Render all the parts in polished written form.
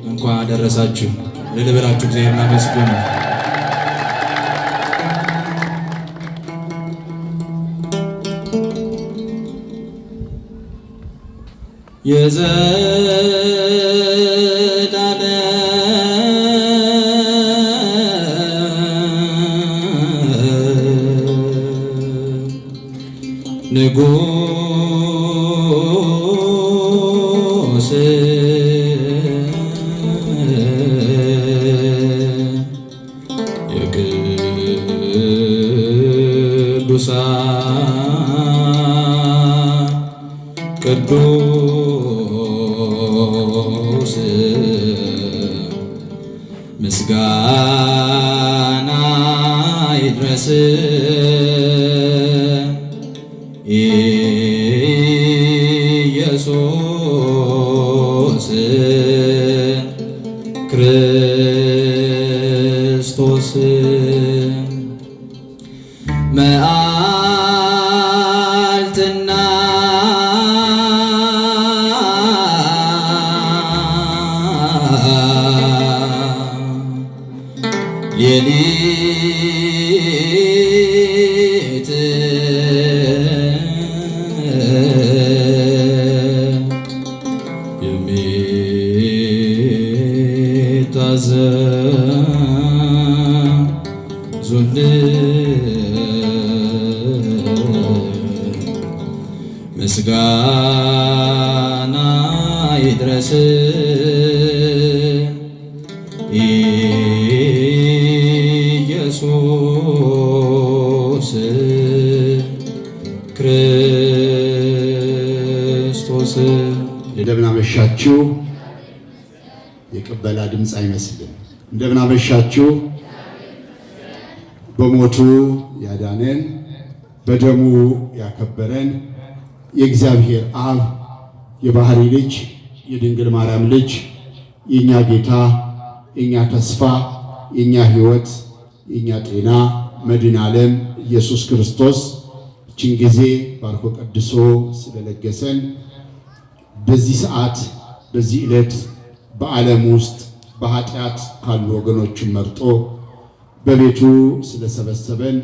እንኳን አደረሳችሁ። ለልበላችሁ እግዚአብሔርን አመስግኑ። ንጉሥ የቅዱሳን ቅዱስ ምስጋና ይድረስ ኢየሱስ ክርስቶስ መዓልትና ሌሊት ምስጋና ይድረስ ኢየሱስ ክርስቶስ። እንደምን አመሻችሁ። የቅበላ ድምፅ አይመስልም። እንደምን አመሻችሁ። በሞቱ ያዳነን በደሙ ያከበረን የእግዚአብሔር አብ የባህሪ ልጅ የድንግል ማርያም ልጅ የኛ ጌታ የኛ ተስፋ የኛ ሕይወት የኛ ጤና መድኃኔ ዓለም ኢየሱስ ክርስቶስ እችን ጊዜ ባርኮ ቀድሶ ስለለገሰን በዚህ ሰዓት በዚህ ዕለት በዓለም ውስጥ በኃጢአት ካሉ ወገኖችን መርጦ በቤቱ ስለሰበሰበን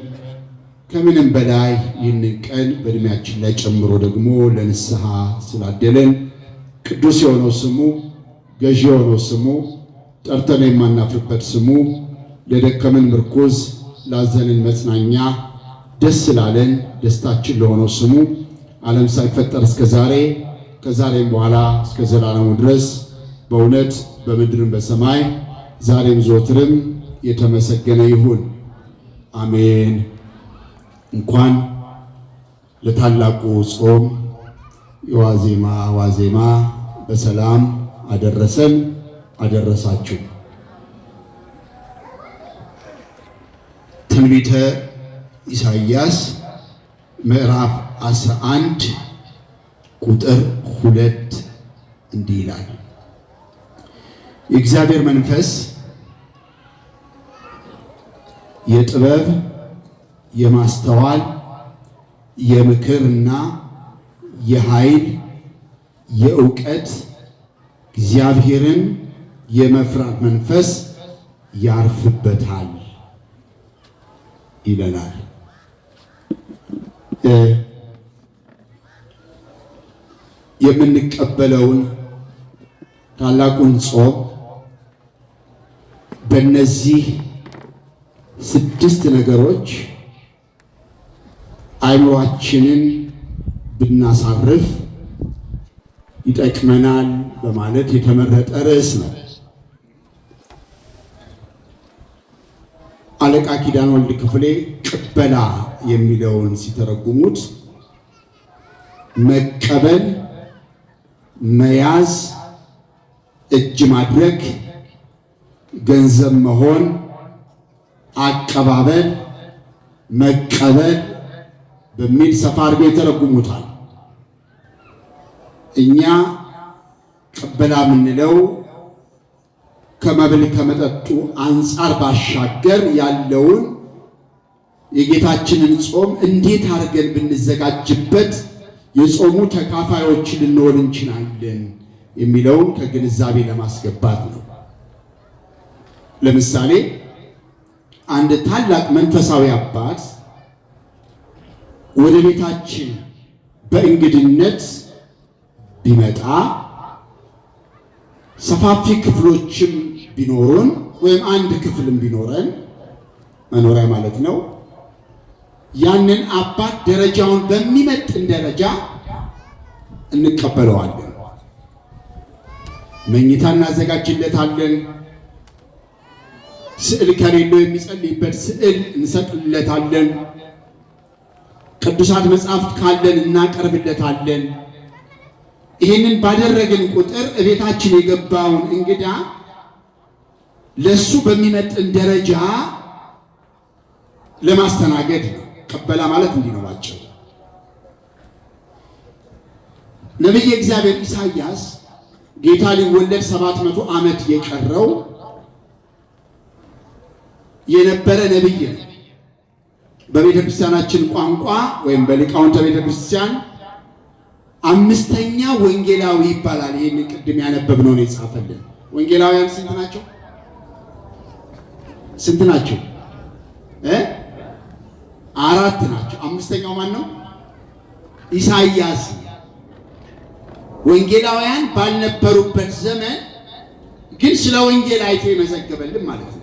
ከምንም በላይ ይህንን ቀን በእድሜያችን ላይ ጨምሮ ደግሞ ለንስሐ ስላደለን ቅዱስ የሆነው ስሙ ገዢ የሆነው ስሙ ጠርተን የማናፍርበት ስሙ ለደከመን ምርኩዝ ላዘንን መጽናኛ ደስ ላለን ደስታችን ለሆነው ስሙ ዓለም ሳይፈጠር እስከ ዛሬ ከዛሬም በኋላ እስከ ዘላለሙ ድረስ በእውነት በምድርም በሰማይ ዛሬም ዘወትርም የተመሰገነ ይሁን አሜን። እንኳን ለታላቁ ጾም ዋዜማ በሰላም አደረሰን አደረሳችሁ። ትንቢተ ኢሳይያስ ምዕራፍ 11 ቁጥር 2 እንዲህ ይላል። የእግዚአብሔር መንፈስ የጥበብ የማስተዋል የምክርና የኃይል የእውቀት እግዚአብሔርን የመፍራት መንፈስ ያርፍበታል ይለናል። የምንቀበለውን ታላቁን ጾም በእነዚህ 6 ነገሮች አይምሯችንን ብናሳርፍ ይጠቅመናል በማለት የተመረጠ ርዕስ ነው። አለቃ ኪዳነ ወልድ ክፍሌ ቅበላ የሚለውን ሲተረጉሙት መቀበል፣ መያዝ፣ እጅ ማድረግ፣ ገንዘብ መሆን፣ አቀባበል፣ መቀበል በሚል ሰፋ አድርገው ይተረጉሙታል። እኛ ቅበላ የምንለው ከመብል ከመጠጡ አንጻር ባሻገር ያለውን የጌታችንን ጾም እንዴት አድርገን ብንዘጋጅበት የጾሙ ተካፋዮች ልንሆን እንችላለን የሚለውን ከግንዛቤ ለማስገባት ነው። ለምሳሌ አንድ ታላቅ መንፈሳዊ አባት ወደ ቤታችን በእንግድነት ቢመጣ ሰፋፊ ክፍሎችም ቢኖሩን ወይም አንድ ክፍልም ቢኖረን መኖሪያ ማለት ነው፣ ያንን አባት ደረጃውን በሚመጥን ደረጃ እንቀበለዋለን። መኝታ እናዘጋጅለታለን። ስዕል ከሌለው የሚጸልይበት ስዕል እንሰቅልለታለን። ቅዱሳት መጻሕፍት ካለን እናቀርብለታለን። ይህንን ባደረግን ቁጥር እቤታችን የገባውን እንግዳ ለሱ በሚመጥን ደረጃ ለማስተናገድ ነው። ቀበላ ማለት እንዲህ ነው ባጭሩ። ነቢየ እግዚአብሔር ኢሳይያስ ጌታ ሊወለድ 700 ዓመት የቀረው የነበረ ነቢይ ነው። በቤተ ክርስቲያናችን ቋንቋ ወይም በሊቃውንተ ቤተ ክርስቲያን አምስተኛ ወንጌላዊ ይባላል። ይህን ቅድም ያነበብነው ነው የጻፈልን። ወንጌላውያን ስንት ናቸው? ስንት ናቸው? አራት ናቸው። አምስተኛው ማን ነው? ኢሳይያስ። ወንጌላውያን ባልነበሩበት ዘመን ግን ስለ ወንጌል አይቶ የመዘገበልን ማለት ነው።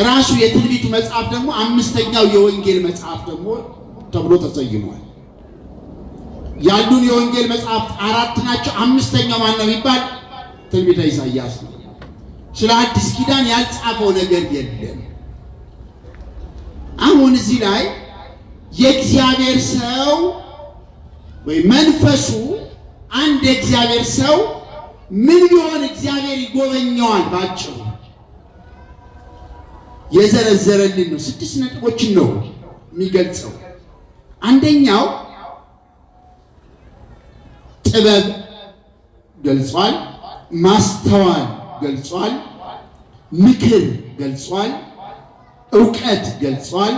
ራሱ የትንቢቱ መጽሐፍ ደግሞ አምስተኛው የወንጌል መጽሐፍ ደግሞ ተብሎ ተሰይሟል። ያሉን የወንጌል መጽሐፍ አራት ናቸው። አምስተኛው ማን ነው ቢባል ትንቢተ ኢሳይያስ ነው። ስለ አዲስ ኪዳን ያልጻፈው ነገር የለም። አሁን እዚህ ላይ የእግዚአብሔር ሰው ወይ መንፈሱ አንድ የእግዚአብሔር ሰው ምን ቢሆን እግዚአብሔር ይጎበኘዋል ባጭሩ የዘረዘረልን ነው። 6 ነጥቦችን ነው የሚገልጸው። አንደኛው ጥበብ ገልጿል፣ ማስተዋል ገልጿል፣ ምክር ገልጿል፣ ዕውቀት ገልጿል፣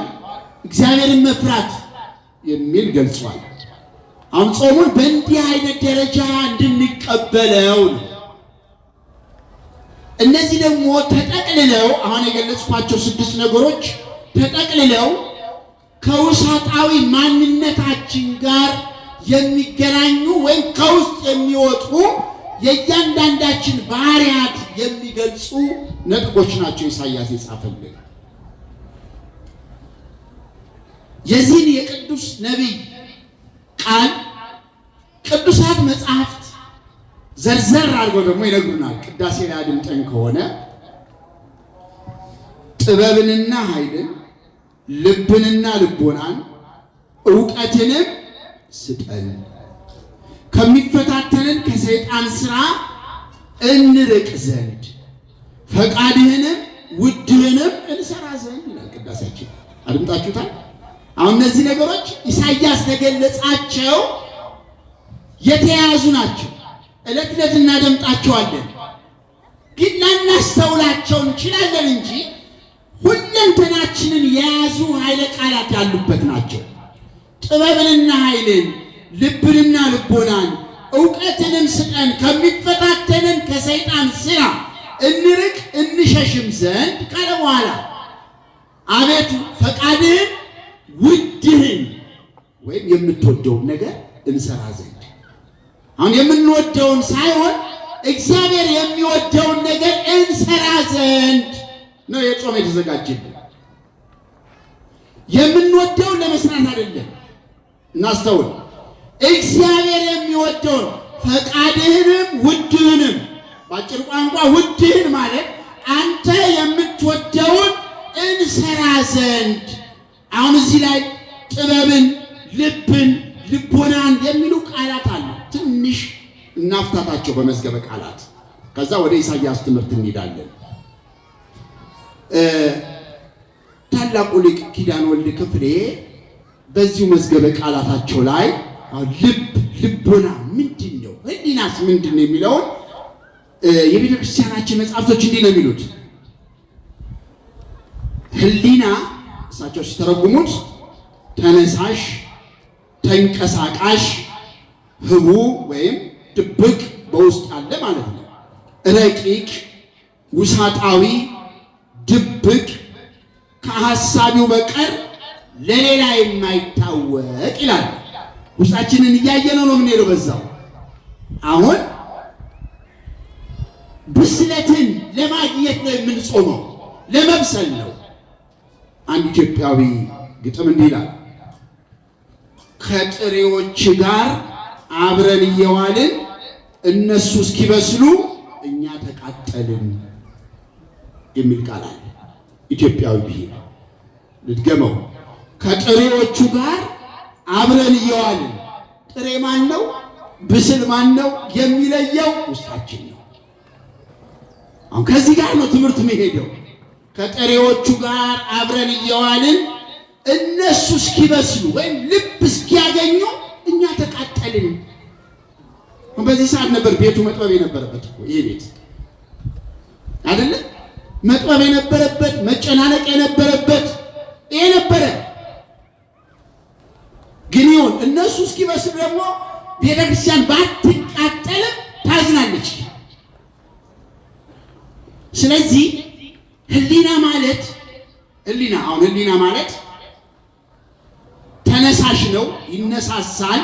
እግዚአብሔርን መፍራት የሚል ገልጿል። አሁን ጾሙን በእንዲህ አይነት ደረጃ እንድንቀበለው ነው። እነዚህ ደግሞ ተጠቅልለው አሁን የገለጽኳቸው 6 ነገሮች ተጠቅልለው ከውስጣዊ ማንነታችን ጋር የሚገናኙ ወይም ከውስጥ የሚወጡ የእያንዳንዳችን ባህሪያት የሚገልጹ ነጥቦች ናቸው ኢሳይያስ የጻፈልን። የዚህን የቅዱስ ነቢይ ቃል ቅዱሳት መጽሐፍት ዘርዘር አድርገው ደግሞ ይነግሩናል። ቅዳሴ ላይ አድምጠን ከሆነ ጥበብንና ኃይልን፣ ልብንና ልቦናን፣ ዕውቀትንም ስጠን፣ ከሚፈታተንን ከሰይጣን ሥራ እንርቅ ዘንድ ፈቃድህንም ውድህንም እንሰራ ዘንድ ይላል ቅዳሴያችን። አድምጣችሁታል? አሁን እነዚህ ነገሮች ኢሳይያስ ተገለጻቸው የተያዙ ናቸው። ዕለት ዕለት እናደምጣቸዋለን፣ ግን ላናስተውላቸው እንችላለን እንጂ ሁለንተናችንን የያዙ ኃይለ ቃላት ያሉበት ናቸው። ጥበብንና ኃይልን፣ ልብንና ልቦናን፣ ዕውቀትንም ስጠን፣ ከሚፈታተንን ከሰይጣን ሥራ እንርቅ እንሸሽም ዘንድ ካለ በኋላ አቤቱ ፈቃድህን ውድህን ወይም የምትወደውን ነገር እንሰራ ዘንድ። አሁን የምንወደውን ሳይሆን እግዚአብሔር የሚወደውን ነገር እንሰራ ዘንድ ነው የጾም የተዘጋጀልን። የምንወደውን ለመስራት አይደለም። እናስተውል። እግዚአብሔር የሚወደውን ፈቃድህንም ውድህንም፣ በአጭር ቋንቋ ውድህን ማለት አንተ የምትወደውን እንሰራ ዘንድ። አሁን እዚህ ላይ ጥበብን፣ ልብን፣ ልቦናን የሚሉ ቃላት አሉ። ትንሽ እናፍታታቸው በመዝገበ ቃላት፣ ከዛ ወደ ኢሳይያስ ትምህርት እንሄዳለን። ታላቁ ሊቅ ኪዳነ ወልድ ክፍሌ በዚሁ መዝገበ ቃላታቸው ላይ ልብ፣ ልቦና ምንድን ነው፣ ህሊናስ ምንድን ነው የሚለውን የቤተ ክርስቲያናችን መጽሐፍቶች እንዲህ ነው የሚሉት። ህሊና እሳቸው ሲተረጉሙት ተነሳሽ፣ ተንቀሳቃሽ፣ ህቡ ወይም ድብቅ በውስጥ አለ ማለት ነው። ረቂቅ፣ ውሳጣዊ፣ ድብቅ ከሐሳቢው በቀር ለሌላ የማይታወቅ ይላል። ውስጣችንን እያየነው ነው የምንሄደው። በዛው አሁን ብስለትን ለማግኘት ነው የምንጾመው፣ ለመብሰል ነው። አንድ ኢትዮጵያዊ ግጥም እንዲህ ይላል፣ ከጥሬዎች ጋር አብረን እየዋልን እነሱ እስኪበስሉ እኛ ተቃጠልን የሚል ቃል አለ። ኢትዮጵያዊ ብሂል ልድገመው፣ ከጥሬዎቹ ጋር አብረን እየዋልን። ጥሬ ማን ነው? ብስል ማን ነው? የሚለየው ውስጣችን ነው። አሁን ከዚህ ጋር ነው ትምህርት መሄደው። ከጥሬዎቹ ጋር አብረን እየዋልን እነሱ እስኪበስሉ ወይም ልብ እስኪያገኙ እኛ ተቃጠልን። በዚህ ሰዓት ነበር ቤቱ መጥበብ የነበረበት እኮ ይሄ ቤት አይደለ? መጥበብ የነበረበት መጨናነቅ የነበረበት ይሄ ነበረ። ግን ይሁን እነሱ እስኪበስሉ ደግሞ ቤተክርስቲያን ባትቃጠልም ታዝናለች። ስለዚህ ህሊና ማለት ህሊና ማለት ተነሳሽ ነው፣ ይነሳሳል።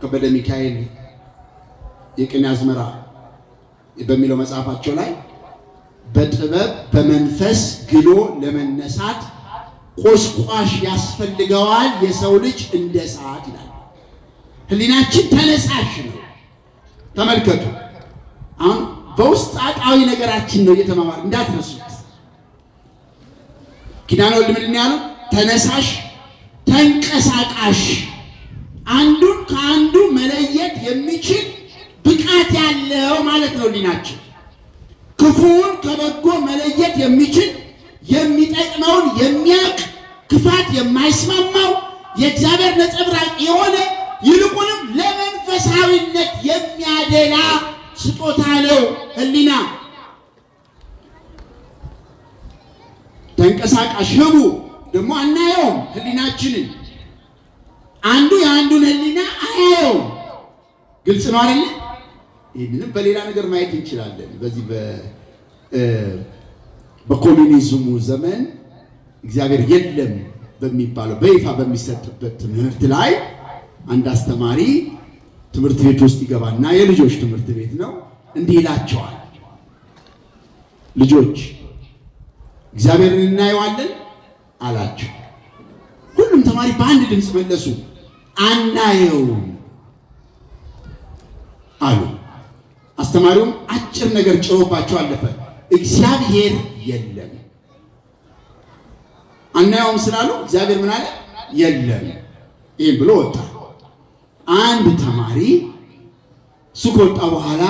ከበደ ሚካኤል የቅኔ አዝመራ በሚለው መጽሐፋቸው ላይ በጥበብ በመንፈስ ግሎ ለመነሳት ቆስቋሽ ያስፈልገዋል የሰው ልጅ እንደ ሰዓት ይላል። ህሊናችን ተነሳሽ ነው። ተመልከቱ፣ አሁን በውስጣዊ ነገራችን ነው እየተማማር እንዳትረሱት። ኪዳነ ወልድ ምንድን ያለው? ተነሳሽ ተንቀሳቃሽ፣ አንዱን ከአንዱ መለየት የሚችል ብቃት ያለው ማለት ነው ህሊናችን። ክፉውን ከበጎ መለየት የሚችል የሚጠቅመውን የሚያውቅ ክፋት የማይስማማው የእግዚአብሔር ነጸብራቅ የሆነ ይልቁንም ለመንፈሳዊነት የሚያደላ ስጦታ ነው ህሊና። ተንቀሳቃሽ ህቡ ደግሞ አናየውም ህሊናችንን። አንዱ የአንዱን ህሊና አያየውም። ግልጽ ነው አይደል? ይህንንም በሌላ ነገር ማየት እንችላለን። በዚህ በኮሚኒዝሙ ዘመን እግዚአብሔር የለም በሚባለው በይፋ በሚሰጥበት ትምህርት ላይ አንድ አስተማሪ ትምህርት ቤት ውስጥ ይገባና የልጆች ትምህርት ቤት ነው፣ እንዲህ ይላቸዋል፣ ልጆች እግዚአብሔርን እናየዋለን አላቸው። ሁሉም ተማሪ በአንድ ድምፅ መለሱ፣ አናየውም አሉ። አስተማሪውም አጭር ነገር ጭሮባቸው አለፈ፣ እግዚአብሔር የለም። አናየውም ስላሉ እግዚአብሔር ምን አለ? የለም። ይህን ብሎ ወጣ። አንድ ተማሪ እሱ ከወጣ በኋላ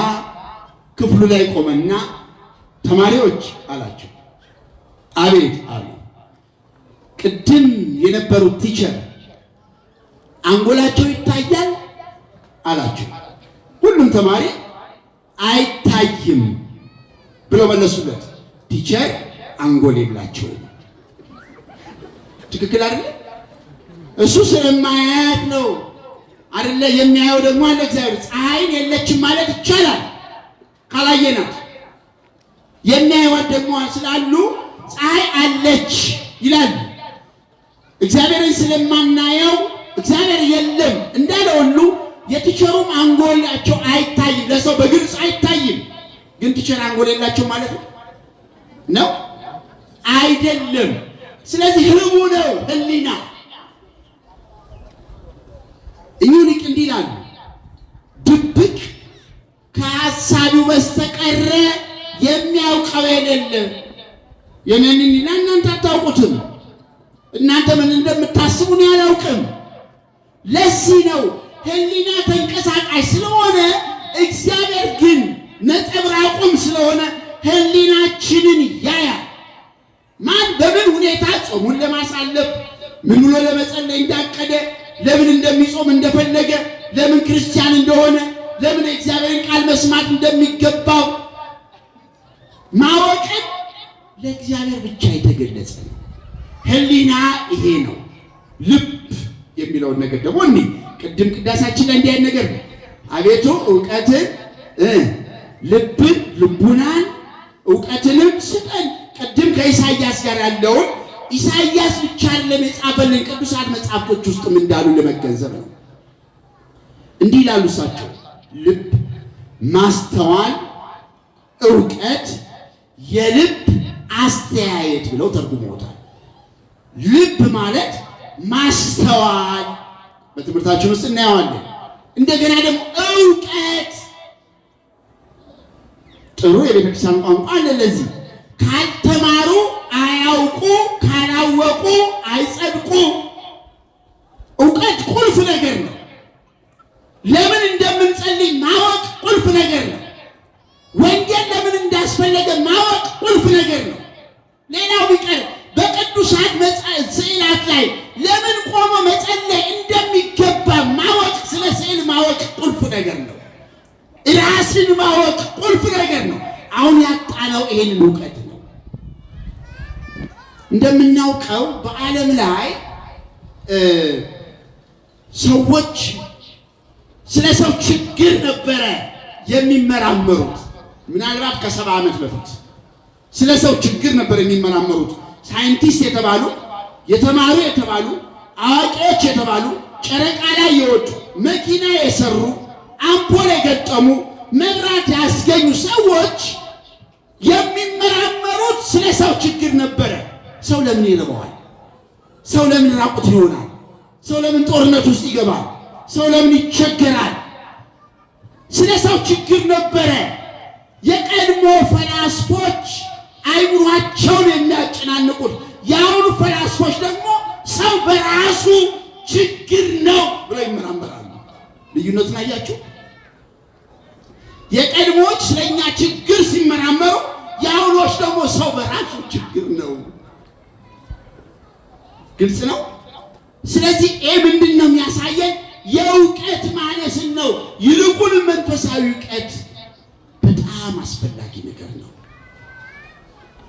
ክፍሉ ላይ ቆመና ተማሪዎች አላቸው። አቤት አሉ። ቅድም የነበሩት ቲቸር አንጎላቸው ይታያል አላቸው። ሁሉም ተማሪ አይታይም ብለው መለሱለት። ቲቸር አንጎል የላቸውም። ትክክል አይደለ? እሱ ስለማያት ነው አይደለ? የሚያየው ደግሞ አለ እግዚአብሔር። ፀሐይን የለችም ማለት ይቻላል ካላየናት። የሚያዩት ደግሞ ስላሉ ፀሐይ አለች ይላሉ። እግዚአብሔርን ስለማናየው እግዚአብሔር የለም እንዳለ ሁሉ የቲቸሩም አንጎላቸው አይታይም፣ ለሰው በግልጽ አይታይም። ግን ቲቸር አንጎል የላቸው ማለት ነው አይደለም። ስለዚህ ህቡ ነው ህሊና። እዩኒቅ እንዲህ ይላሉ፣ ድብቅ ከሐሳቢው በስተቀረ የሚያውቀው የለም። የኔን ህሊና እናንተ አታውቁትም። እናንተ ምን እንደምታስቡ ነው ያላውቅም። ለዚህ ነው ህሊና ተንቀሳቃሽ ስለሆነ እግዚአብሔር ግን ነጸብራቁም ስለሆነ ህሊናችንን ያያል። ማን በምን ሁኔታ ጾሙን ለማሳለፍ ምን ብሎ ለመጸለይ እንዳቀደ፣ ለምን እንደሚጾም እንደፈለገ፣ ለምን ክርስቲያን እንደሆነ፣ ለምን የእግዚአብሔርን ቃል መስማት እንደሚገባው ማወቅን ለእግዚአብሔር ብቻ የተገለጸ ነው። ህሊና ይሄ ነው። ልብ የሚለውን ነገር ደግሞ እንዲህ ቅድም ቅዳሴያችን ላይ እንዲህ አይነት ነገር ነው። አቤቱ ዕውቀትን፣ ልብን፣ ልቡናን እውቀትንም ስጠን። ቅድም ከኢሳይያስ ጋር ያለውን ኢሳይያስ ብቻ አይደለም የጻፈልን ቅዱሳት መጻሕፍቶች ውስጥም እንዳሉ ለመገንዘብ ነው። እንዲህ ይላሉ እሳቸው ልብ፣ ማስተዋል፣ እውቀት፣ የልብ አስተያየት ብለው ተርጉመውታል። ልብ ማለት ማስተዋል በትምህርታችን ውስጥ እናየዋለን። እንደገና ደግሞ እውቀት ጥሩ የቤተክርስቲያን ቋንቋ አለ ለዚህ። ካልተማሩ አያውቁ፣ ካላወቁ አይጸድቁ። እውቀት ቁልፍ ነገር ነው። ለምን እንደምንጸልይ ማወቅ ቁልፍ ነገር ነው። ወንጌል ለምን እንዳስፈለገ ማወቅ ቁልፍ ነገር ነው። ሌላው ቢቀር በቅዱሳት ስዕላት ላይ ለምን ቆሞ መጸለይ እንደሚገባ ማወቅ፣ ስለ ስዕል ማወቅ ቁልፍ ነገር ነው። ራስን ማወቅ ቁልፍ ነገር ነው። አሁን ያጣነው ይሄንን እውቀት ነው። እንደምናውቀው በዓለም ላይ ሰዎች ስለ ሰው ችግር ነበረ የሚመራመሩት። ምናልባት ከ70 ዓመት በፊት ስለ ሰው ችግር ነበር የሚመራመሩት። ሳይንቲስት የተባሉ የተማሩ የተባሉ አዋቂዎች የተባሉ ጨረቃ ላይ የወጡ መኪና የሰሩ አምፖል የገጠሙ መብራት ያስገኙ ሰዎች የሚመራመሩት ስለ ሰው ችግር ነበረ። ሰው ለምን ይረባዋል? ሰው ለምን ራቁት ይሆናል? ሰው ለምን ጦርነት ውስጥ ይገባል? ሰው ለምን ይቸገራል? ስለ ሰው ችግር ነበረ። የቀድሞ ፈላስፎች አይምሯቸውን የሚያጨናንቁት፣ የአሁኑ ፈላስፎች ደግሞ ሰው በራሱ ችግር ነው ብለው ይመራመራሉ። ልዩነቱን አያችሁ? የቀድሞዎች ስለኛ ችግር ሲመራመሩ፣ የአሁኖች ደግሞ ሰው በራሱ ችግር ነው። ግልጽ ነው። ስለዚህ ምንድን ነው የሚያሳየን? የእውቀት ማነስን ነው። ይልቁን መንፈሳዊ እውቀት በጣም አስፈላጊ ነገር ነው።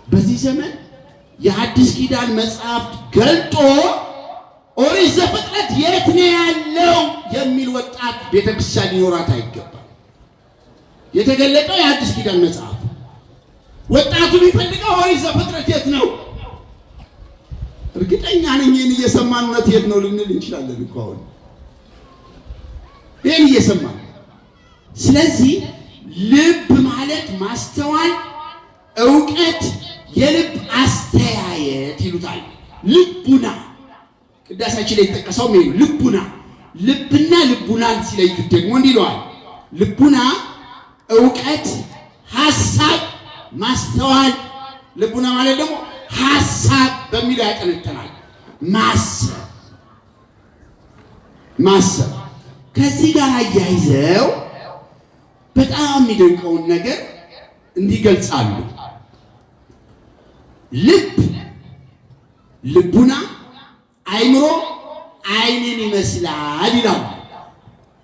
በዚህ ዘመን የአዲስ ኪዳን መጽሐፍ ገልጦ ኦሪት ዘፍጥረት የት ነው ያለው የሚል ወጣት ቤተክርስቲያን ሊኖራት አይገባም። የተገለጠው የአዲስ ኪዳን መጽሐፍ ወጣቱ ቢፈልገው ኦሪት ዘፍጥረት የት ነው? እርግጠኛ ነኝ ይህን እየሰማን እውነት የት ነው ልንል እንችላለን እኮ አሁን ይህን እየሰማን። ስለዚህ ልብ ማለት ማስተዋል፣ እውቀት፣ የልብ አስተያየት ይሉታል። ልቡና ቅዳሴያችን ላይ የተጠቀሰው ምን ልቡና። ልብና ልቡናን ሲለዩት ደግሞ እንዲህ ይለዋል። ልቡና እውቀት፣ ሐሳብ፣ ማስተዋል። ልቡና ማለት ደግሞ ሐሳብ በሚለው ያጠነጥናል። ማሰብ ከዚህ ጋር አያይዘው በጣም የሚደንቀውን ነገር እንዲገልጻሉ። ልብ፣ ልቡና፣ አይምሮ አይንን ይመስላል ይላሉ።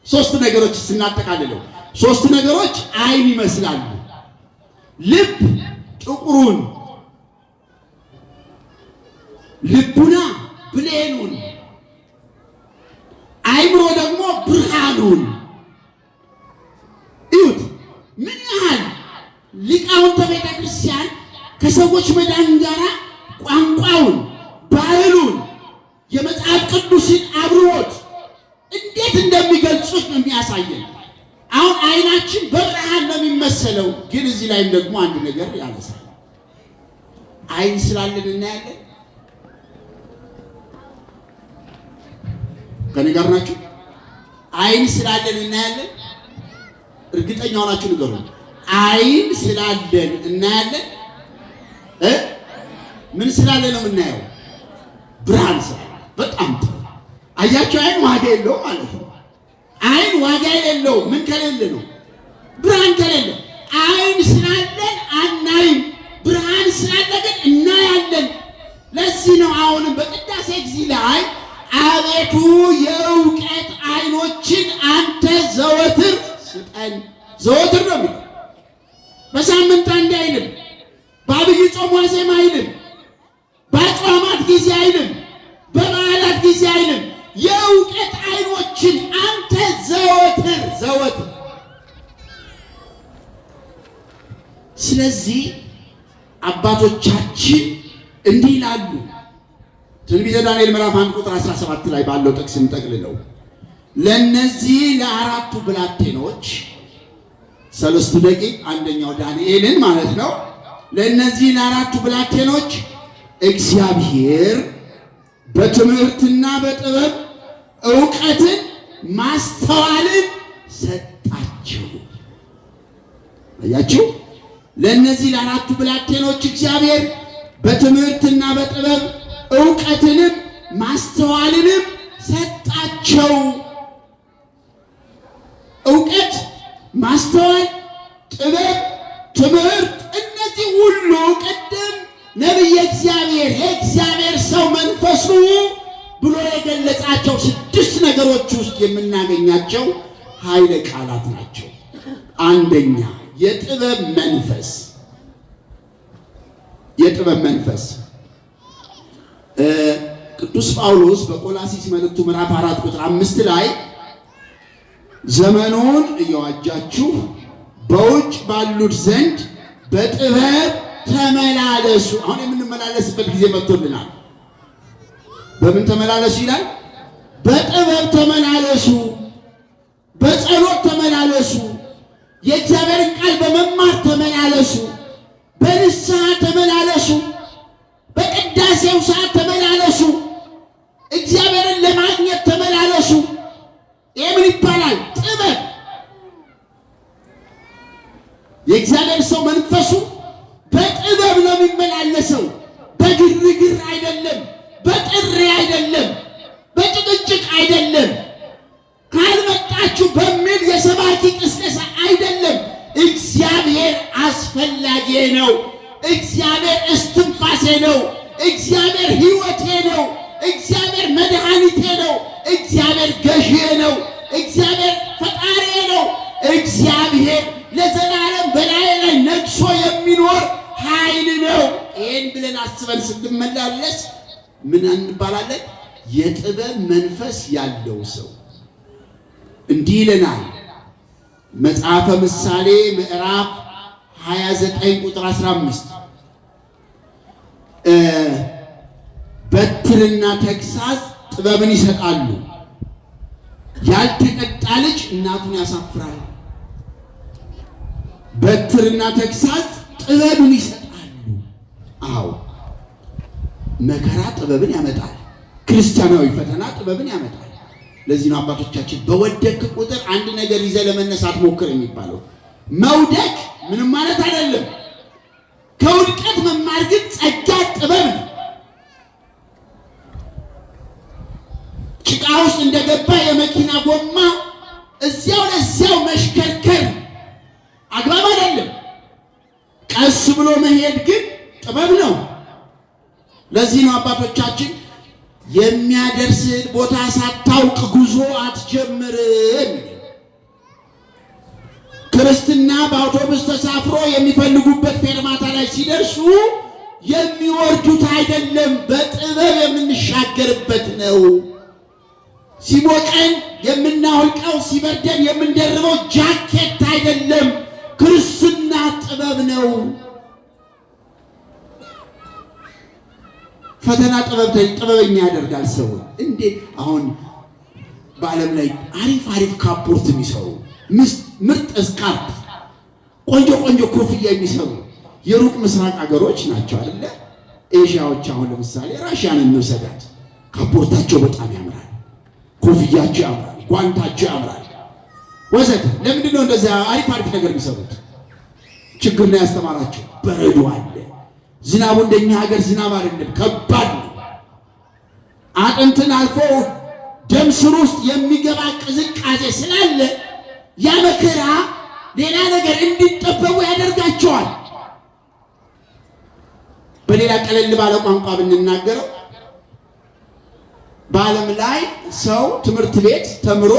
ሶስት ነገሮች ስናጠቃልለው ሶስት ነገሮች አይን ይመስላሉ። ልብ ጥቁሩን፣ ልቡና ብሌኑን፣ አይምሮ ደግሞ ብርሃኑን። እዩት ምን ያህል ሊቃውንተ ቤተ ክርስቲያን ከሰዎች መዳን ጋር ቋንቋውን፣ ባህሉን፣ የመጽሐፍ ቅዱስን አብሮት እንዴት እንደሚገልጹት ነው የሚያሳየን። አሁን አይናችን በብርሃን ነው የሚመሰለው፣ ግን እዚህ ላይም ደግሞ አንድ ነገር ያነሳል። አይን ስላለን እናያለን። ከኔ ጋር ናችሁ? አይን ስላለን እናያለን። እርግጠኛ ሆናችሁ ንገሩ። አይን ስላለን እናያለን። ምን ስላለ ነው የምናየው? ብርሃን ስላለ። በጣም ጥሩ አያችሁ። አይን ዋጋ የለው ማለት ነው። አይን ዋጋ የሌለው ምን ከሌለ ነው? ብርሃን ከሌለ። አይን ስላለን አናይም፣ ብርሃን ስላለ ግን እናያለን። ለዚህ ነው አሁንም በቅዳሴ ጊዜ ላይ አቤቱ የእውቀት አይኖችን አንተ ዘወትር ስጠን። ዘወትር ነው የሚለው። በሳምንት አንድ አይልም፣ በአብይ ጾም ዋዜማ አይልም፣ በአጽዋማት ጊዜ አይልም፣ በበዓላት ጊዜ አይልም። የእውቀት አይኖችን አንተ ዘወትር። ስለዚህ አባቶቻችን እንዲህ ይላሉ። ትንቢተ ዳንኤል ምዕራፍ 1 ቁጥር 17 ላይ ባለው ጥቅስ እንጠቅልለው። ለነዚህ ለአራቱ ብላቴኖች ሰለስቱ ደቂቅ አንደኛው ዳንኤልን ማለት ነው። ለነዚህ ለአራቱ ብላቴኖች እግዚአብሔር በትምህርትና በጥበብ ዕውቀትን ማስተዋልን ሰጣቸው። አያችሁ? ለነዚህ ለአራቱ ብላቴኖች እግዚአብሔር በትምህርትና በጥበብ ዕውቀትንም ማስተዋልንም ሰጣቸው። ዕውቀት፣ ማስተዋል፣ ጥበብ፣ ትምህርት እነዚህ ሁሉ ቅድም ነቢየ እግዚአብሔር የእግዚአብሔር ሰው መንፈሱ ብሎ የገለጻቸው 6 ነገሮች ውስጥ የምናገኛቸው ኃይለ ቃላት ናቸው። አንደኛ የጥበብ መንፈስ። የጥበብ መንፈስ ቅዱስ ጳውሎስ በቆላሲስ መልእክቱ ምዕራፍ 4 ቁጥር 5 ላይ ዘመኑን እየዋጃችሁ በውጭ ባሉት ዘንድ በጥበብ ተመላለሱ። አሁን የምንመላለስበት ጊዜ መጥቶልናል። በምን ተመላለሱ ይላል? በጥበብ ተመላለሱ፣ በጸሎት ተመላለሱ፣ የእግዚአብሔርን ቃል በመማር ተመላለሱ፣ በንስሐ ተመላለሱ፣ በቅዳሴው ሰዓት ተመላለሱ፣ እግዚአብሔርን ለማግኘት ተመላለሱ። ይህ ምን ይባላል? ጥበብ። የእግዚአብሔር ሰው መንፈሱ በጥበብ ነው የሚመላለሰው። በግርግር አይደለም፣ በጥሪ አይደለም፣ በጭቅጭቅ አይደለም፣ ካልመጣችሁ በሚል የሰባኪ ቅስቀሳ አይደለም። እግዚአብሔር አስፈላጊ ነው። እግዚአብሔር እስትንፋሴ ነው። እግዚአብሔር ሕይወቴ ነው። እግዚአብሔር መድኃኒቴ ነው። እግዚአብሔር ገዢዬ ነው። እግዚአብሔር ፈጣሪዬ ነው። እግዚአብሔር ለዘላለም በላይ ላይ ነግሶ የሚኖር ኃይል ነው። ይህን ብለን አስበን ስንመላለስ ምን እንባላለን? የጥበብ መንፈስ ያለው ሰው። እንዲህ ይለናል መጽሐፈ ምሳሌ ምዕራፍ 29 ቁጥር 15 በትርና ተግሣጽ ጥበብን ይሰጣሉ፣ ያልተቀጣ ልጅ እናቱን ያሳፍራል። በትርና ተግሣጽ ጥበብን ይሰጣሉ። አዎ መከራ ጥበብን ያመጣል። ክርስቲያናዊ ፈተና ጥበብን ያመጣል። ለዚህ ነው አባቶቻችን በወደቅ ቁጥር አንድ ነገር ይዘህ ለመነሳት ሞክር የሚባለው። መውደቅ ምንም ማለት አይደለም። ከውድቀት መማር ግን ጸጋ ጥበብ ነው። ጭቃ ውስጥ እንደገባ የመኪና ጎማ እዚያው ለዚያው መሽከርከር አግባብ አይደለም። ቀስ ብሎ መሄድ ግን ጥበብ ነው። ለዚህ ነው አባቶቻችን የሚያደርስን ቦታ ሳታውቅ ጉዞ አትጀምርም። ክርስትና በአውቶቡስ ተሳፍሮ የሚፈልጉበት ፌርማታ ላይ ሲደርሱ የሚወርዱት አይደለም፣ በጥበብ የምንሻገርበት ነው። ሲሞቀን የምናወልቀው፣ ሲበርደን የምንደርበው ጃኬት አይደለም። ክርስትና ጥበብ ነው። ፈተና ጥበበኛ ያደርጋል ሰውን። እንዴት አሁን በዓለም ላይ አሪፍ ካፖርት የሚሰሩ ምርጥ ስካርፕ፣ ቆንጆ ኮፍያ የሚሰሩ የሩቅ ምስራቅ ሀገሮች ናቸው አይደለ? ኤዥያዎች። አሁን ለምሳሌ ራሽያን እንውሰዳት። ካፖርታቸው በጣም ያምራል፣ ኮፍያቸው ያምራል፣ ጓንታቸው ያምራል ወዘተ። ለምንድን ነው እንደዚያ አሪፍ ነገር የሚሰሩት? ችግር ነው ያስተማራቸው። በረዶ አለ። ዝናቡ እንደኛ ሀገር ዝናብ አይደለም፣ ከባድ ነው። አጥንትን አልፎ ደም ስር ውስጥ የሚገባ ቅዝቃዜ ስላለ ያ መከራ ሌላ ነገር እንዲጠበቡ ያደርጋቸዋል። በሌላ ቀለል ባለ ቋንቋ ብንናገረው በዓለም ላይ ሰው ትምህርት ቤት ተምሮ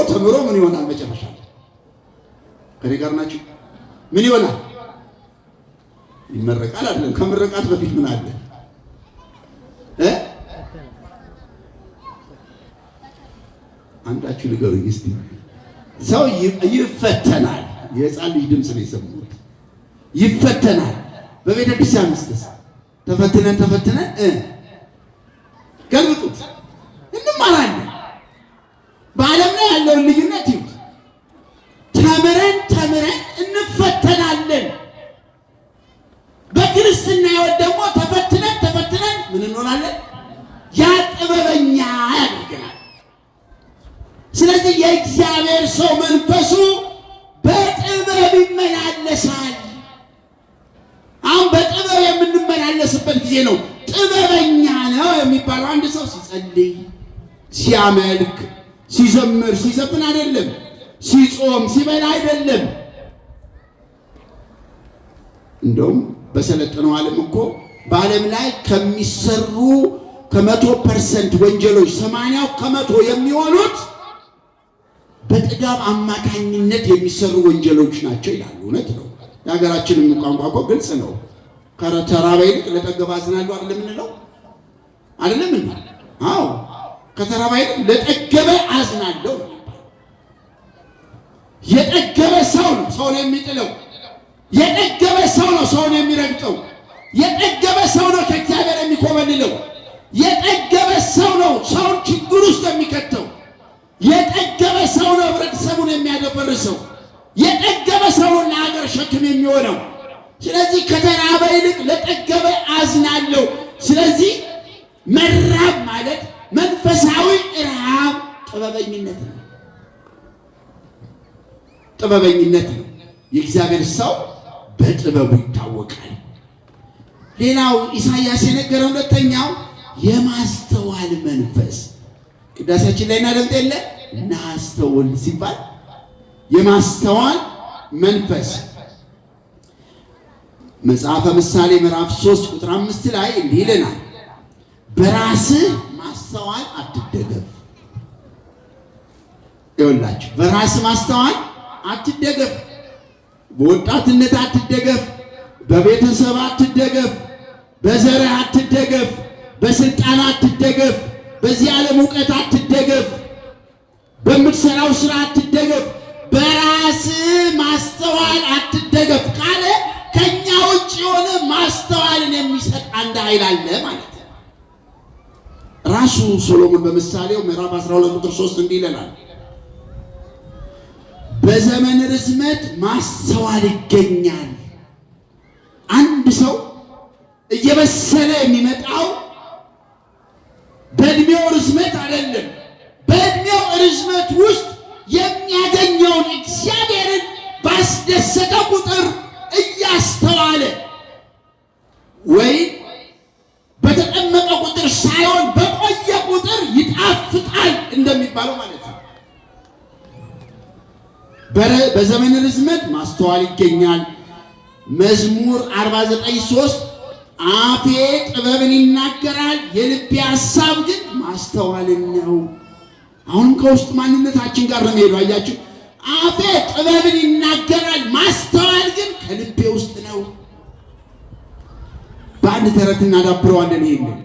ምን ይሆናል? መጨረሻ ከኔ ጋር ናችሁ? ምን ይሆናል? ይመረቃል አይደለም? ከምረቃት በፊት ምን አለ? አንዳችሁ ንገሩኝ እስቲ። ሰው ይፈተናል። የሕፃን ልጅ ድምፅ ነው የሰሙት። ይፈተናል። በቤተ ክርስቲያን ውስጥ ተፈትነን ገልብጡት እንማራለን። በዓለም ላይ ያለውን ልዩነት ይሁን ተምረን እንፈተናለን። በክርስትና ሕይወት ደግሞ ተፈትነን ምን እንሆናለን? ያ ጥበበኛ ያደርገናል። ስለዚህ የእግዚአብሔር ሰው መንፈሱ በጥበብ ይመላለሳል። አሁን በጥበብ የምንመላለስበት ጊዜ ነው ጥበበኛ ነው የሚባለው። አንድ ሰው ሲጸልይ፣ ሲያመልክ፣ ሲዘምር፣ ሲዘፍን አይደለም። ሲጾም፣ ሲበላ አይደለም። እንደውም በሰለጠነው ዓለም እኮ በዓለም ላይ ከሚሰሩ ከ100% ወንጀሎች 80% የሚሆኑት በጥጋብ አማካኝነት የሚሰሩ ወንጀሎች ናቸው ይላሉ። እውነት ነው። የሀገራችንም ቋንቋ እኮ ግልጽ ነው። ከተራበ ይልቅ ለጠገበ አዝናለሁ አይደለም የምንለው? አይደለም እንዴ? አዎ፣ ከተራበ ይልቅ ለጠገበ አዝናለሁ። የጠገበ ሰው ነው ሰውን የሚጥለው። የጠገበ ሰው ነው ሰውን የሚረግጠው። የጠገበ ሰው ነው ከእግዚአብሔር የሚኮበልለው። የጠገበ ሰው ነው ሰውን ችግር ውስጥ የሚከተው። የጠገበ ሰው ነው ህብረተሰቡን የሚያደፈርሰው። የጠገበ ሰው ነው ለሀገር ሸክም የሚሆነው። ስለዚህ ከተራበ ይልቅ ለጠገበ አዝናለሁ። ስለዚህ መራብ ማለት መንፈሳዊ ረሃብ ጥበበኝነት ነው። ጥበበኝነት ነው። የእግዚአብሔር ሰው በጥበቡ ይታወቃል። ሌላው ኢሳይያስ የነገረው ሁለተኛው የማስተዋል መንፈስ ቅዳሴያችን ላይ እናደምጥ የለ እናስተውል ሲባል የማስተዋል መንፈስ መጽሐፈ ምሳሌ ምዕራፍ 3 ቁጥር 5 ላይ እንዲህ ይለናል፣ በራስህ ማስተዋል አትደገፍ። ይኸውላችሁ በራስህ ማስተዋል አትደገፍ። በወጣትነት አትደገፍ። በቤተሰብ አትደገፍ። በዘርህ አትደገፍ። በስልጣን አትደገፍ። በዚህ ዓለም እውቀት አትደገፍ። በምትሰራው ስራ አትደገፍ። በራስህ ማስተዋል አትደገፍ ካለ ከኛ ውጭ የሆነ ማስተዋልን የሚሰጥ አንድ ኃይል አለ ማለት ነው። ራሱ ሶሎሞን በምሳሌው ምዕራፍ 12 ቁጥር 3 እንዲህ ይለናል፣ በዘመን ርዝመት ማስተዋል ይገኛል። አንድ ሰው እየበሰለ የሚመጣው በእድሜው ርዝመት አይደለም። በእድሜው ርዝመት ውስጥ የሚያገኘውን እግዚአብሔርን ባስደሰተ ቁጥር እያስተዋለ ወይ በተጠመቀ ቁጥር ሳይሆን በቆየ ቁጥር ይጣፍጣል እንደሚባለው ማለት ነው። በዘመን ርዝመት ማስተዋል ይገኛል። መዝሙር 49:3 አፌ ጥበብን ይናገራል፣ የልቤ ሐሳብ ግን ማስተዋልን ነው። አሁንም ከውስጥ ማንነታችን ጋር ነው የሚሄዱ። አያችሁ፣ አፌ ጥበብን ይናገራል፣ ማስተዋል ግን ከልቤ ውስጥ ነው። በአንድ ተረት እናዳብረዋለን። ይሄንን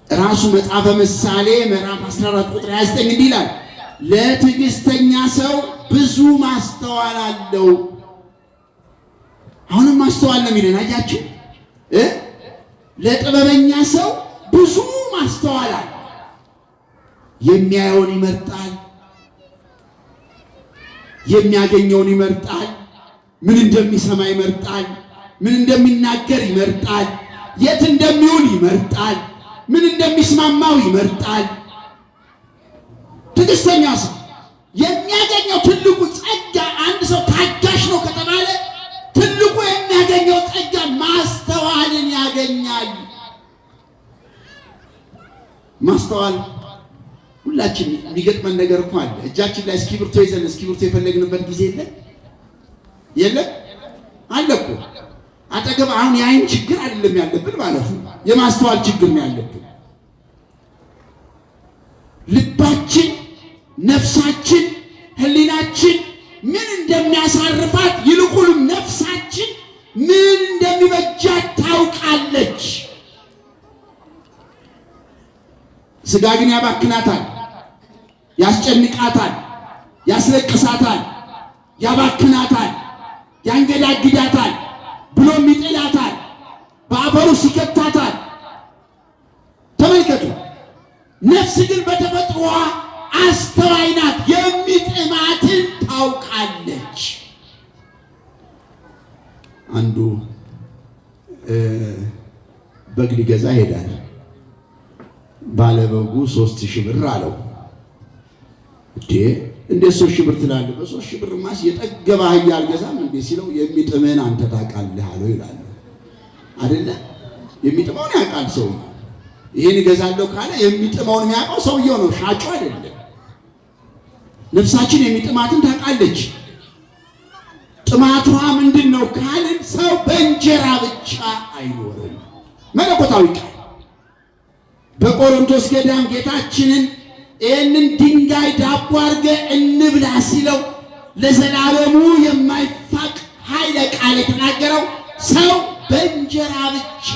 ራሱ መጽሐፈ ምሳሌ ምዕራፍ 14 ቁጥር 29 እንዲህ ይላል፣ ለትዕግስተኛ ሰው ብዙ ማስተዋል አለው። አሁንም ማስተዋል ነው የሚለን። አያችሁ፣ ለጥበበኛ ሰው ብዙ ማስተዋል አለ። የሚያየውን ይመርጣል፣ የሚያገኘውን ይመርጣል፣ ምን እንደሚሰማ ይመርጣል፣ ምን እንደሚናገር ይመርጣል፣ የት እንደሚውል ይመርጣል፣ ምን እንደሚስማማው ይመርጣል። ትዕግስተኛ ሰው የሚያገኘው ትልቁ ጸጋ፣ አንድ ሰው ታጋሽ ነው ከተባለ ትልቁ የሚያገኘው ጸጋ ማስተዋልን ያገኛል። ማስተዋል ሁላችን የሚገጥመን ነገር እኮ አለ። እጃችን ላይ እስክሪብቶ ይዘን እስክሪብቶ የፈለግንበት ጊዜ የለም አለ እኮ አጠገብ። አሁን የአይን ችግር አይደለም ያለብን ማለት ነው፣ የማስተዋል ችግር ነው ያለብን። ልባችን፣ ነፍሳችን፣ ህሊናችን ምን እንደሚያሳርፋት ይልቁንም ነፍሳችን ምን እንደሚበጃት ታውቃለች። ስጋ ግን ያባክናታል፣ ያስጨንቃታል፣ ያስለቅሳታል፣ ያባክናታል፣ ያንገዳግዳታል፣ ብሎም ይጥላታል። ውስጥ ይከታታል። ተመልከቱ። ነፍስ ግን በተፈጥሮዋ አስተዋይ ናት፣ የሚጥማትን ታውቃለች። አንዱ በግ ሊገዛ ይሄዳል። ባለበጉ 3000 ብር አለው። እንዴ 3000 ብር ትላለህ? በ3000 ብር ማስ የጠገበ አህያ አልገዛም እንዴ ሲለው የሚጥምህን አንተ ታውቃለህ አለው ይላል። አይደለ? የሚጥመውን ያውቃል ሰው። ይሄን እገዛለሁ ካለ የሚጥመውን የሚያውቀው ሰውየው ነው፣ ሻጩ አይደለም። ነፍሳችን የሚጥማትን ታውቃለች። ጥማቷ ምንድነው ካልን ሰው በእንጀራ ብቻ አይኖርም። መለኮታዊ ቃል በቆሮንቶስ ገዳም ጌታችንን ይህንን ድንጋይ ዳቦ አድርገህ እንብላ ሲለው ለዘላለሙ የማይፋቅ ኃይለ ቃል የተናገረው ሰው በእንጀራ ብቻ